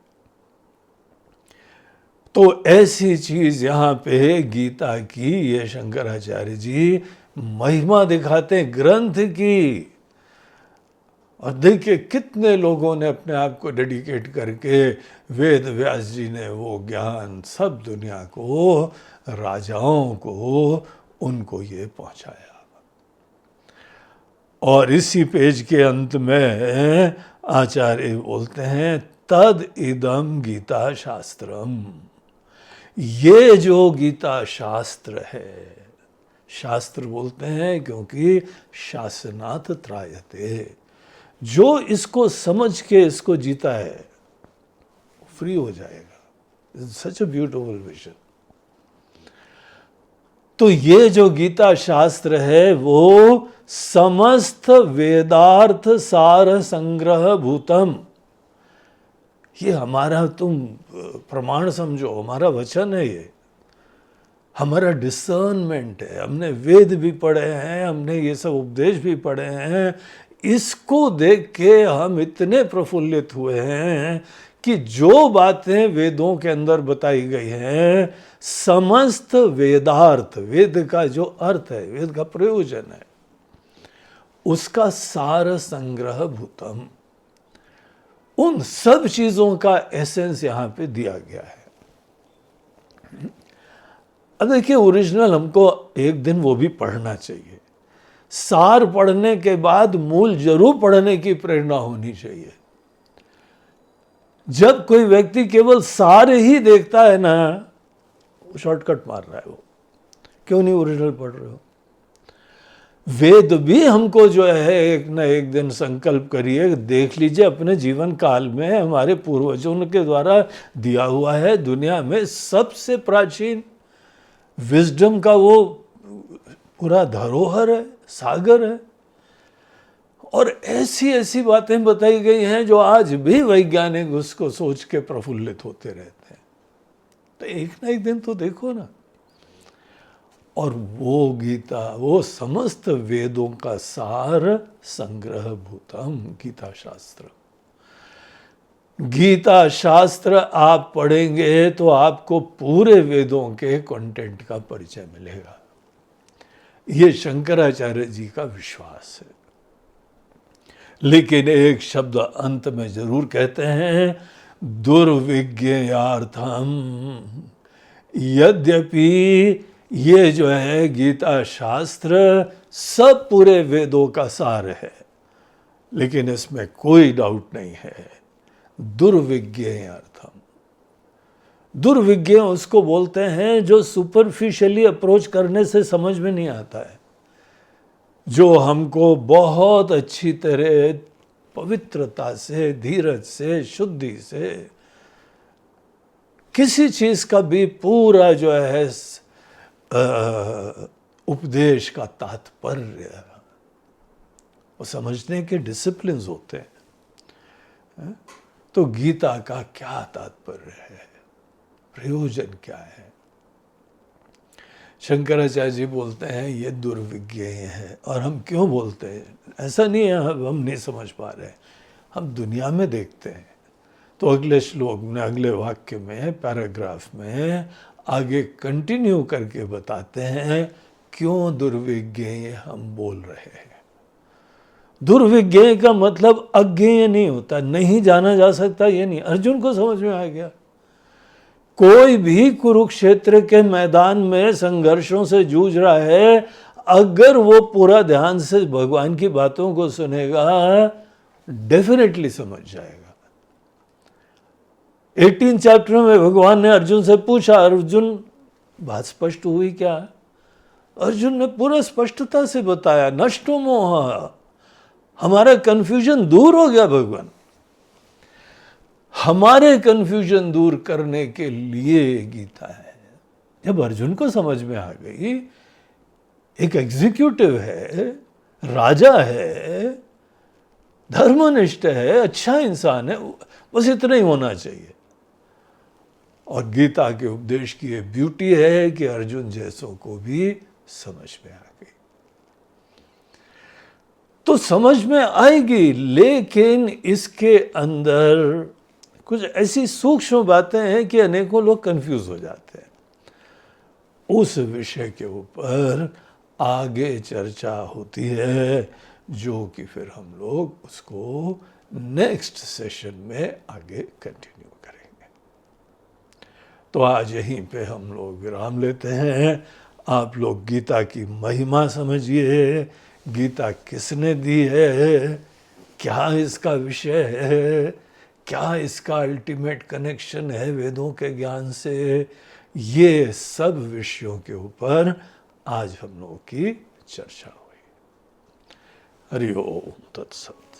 तो ऐसी चीज यहाँ पे गीता की ये शंकराचार्य जी महिमा दिखाते हैं ग्रंथ की। और देखिए कितने लोगों ने अपने आप को डेडिकेट करके, वेद व्यास जी ने वो ज्ञान सब दुनिया को, राजाओं को, उनको ये पहुंचाया। और इसी पेज के अंत में आचार्य बोलते हैं तद इदम गीता शास्त्रम। ये जो गीता शास्त्र है, शास्त्र बोलते हैं क्योंकि शासनात् त्रायते, जो इसको समझ के इसको जीता है फ्री हो जाएगा। सच अ ब्यूटीफुल विजन। तो ये जो गीता शास्त्र है वो समस्त वेदार्थ सार संग्रह भूतम, ये हमारा तुम प्रमाण समझो, हमारा वचन है, ये हमारा डिसर्नमेंट है। हमने वेद भी पढ़े हैं, हमने ये सब उपदेश भी पढ़े हैं, इसको देख के हम इतने प्रफुल्लित हुए हैं कि जो बातें वेदों के अंदर बताई गई हैं, समस्त वेदार्थ, वेद का जो अर्थ है, वेद का प्रयोजन है, उसका सार संग्रह भूतम, उन सब चीजों का एसेंस यहां पे दिया गया है। अब देखिए ओरिजिनल हमको एक दिन वो भी पढ़ना चाहिए। सार पढ़ने के बाद मूल जरूर पढ़ने की प्रेरणा होनी चाहिए। जब कोई व्यक्ति केवल सार ही देखता है ना, वो शॉर्टकट मार रहा है। वो क्यों नहीं ओरिजिनल पढ़ रहे हो? वेद भी हमको जो है एक ना एक दिन संकल्प करिए, देख लीजिए अपने जीवन काल में हमारे पूर्वजों के द्वारा दिया हुआ है। दुनिया में सबसे प्राचीन विजडम का वो पूरा धरोहर है, सागर है। और ऐसी ऐसी बातें बताई गई हैं जो आज भी वैज्ञानिक उसको सोच के प्रफुल्लित होते रहते हैं। तो एक ना एक दिन तो देखो ना। और वो गीता, वो समस्त वेदों का सार संग्रह भूतम गीता शास्त्र। गीता शास्त्र आप पढ़ेंगे तो आपको पूरे वेदों के कंटेंट का परिचय मिलेगा। ये शंकराचार्य जी का विश्वास है। लेकिन एक शब्द अंत में जरूर कहते हैं, दुर्विज्ञेयार्थम। यद्यपि ये जो है गीता शास्त्र सब पूरे वेदों का सार है, लेकिन इसमें कोई डाउट नहीं है, दुर्विज्ञेयार्थम। दुर्विज्ञ उसको बोलते हैं जो सुपरफिशियली अप्रोच करने से समझ में नहीं आता है, जो हमको बहुत अच्छी तरह पवित्रता से, धीरज से, शुद्धि से, किसी चीज का भी पूरा जो है उपदेश का तात्पर्य, वो समझने के डिसिप्लिन्स होते हैं। तो गीता का क्या तात्पर्य है, प्रयोजन क्या है? शंकराचार्य जी बोलते हैं ये दुर्विज्ञ है। और हम क्यों बोलते हैं? ऐसा नहीं है हम नहीं समझ पा रहे, हम दुनिया में देखते हैं। तो अगले श्लोक में, अगले वाक्य में, पैराग्राफ में आगे कंटिन्यू करके बताते हैं क्यों दुर्विज्ञ हम बोल रहे हैं। दुर्विज्ञ का मतलब अज्ञेय नहीं होता, नहीं जाना जा सकता, ये नहीं। अर्जुन को समझ में आ गया। कोई भी कुरुक्षेत्र के मैदान में संघर्षों से जूझ रहा है, अगर वो पूरा ध्यान से भगवान की बातों को सुनेगा, डेफिनेटली समझ जाएगा। 18 चैप्टर में भगवान ने अर्जुन से पूछा, अर्जुन बात स्पष्ट हुई क्या? अर्जुन ने पूरा स्पष्टता से बताया, नष्टो मोह, हमारा कंफ्यूजन दूर हो गया। भगवान हमारे कंफ्यूजन दूर करने के लिए गीता है। जब अर्जुन को समझ में आ गई, एक एग्जीक्यूटिव है, राजा है, धर्मनिष्ठ है, अच्छा इंसान है, बस इतना ही होना चाहिए। और गीता के उपदेश की ये ब्यूटी है कि अर्जुन जैसों को भी समझ में आ गई। तो समझ में आएगी, लेकिन इसके अंदर कुछ ऐसी सूक्ष्म बातें हैं कि अनेकों लोग कंफ्यूज हो जाते हैं। उस विषय के ऊपर आगे चर्चा होती है, जो कि फिर हम लोग उसको नेक्स्ट सेशन में आगे कंटिन्यू करेंगे। तो आज यहीं पे हम लोग विराम लेते हैं। आप लोग गीता की महिमा समझिए, गीता किसने दी है, क्या इसका विषय है, क्या इसका अल्टीमेट कनेक्शन है वेदों के ज्ञान से, ये सब विषयों के ऊपर आज हम लोगों की चर्चा हुई। हरि ओम तत्सत।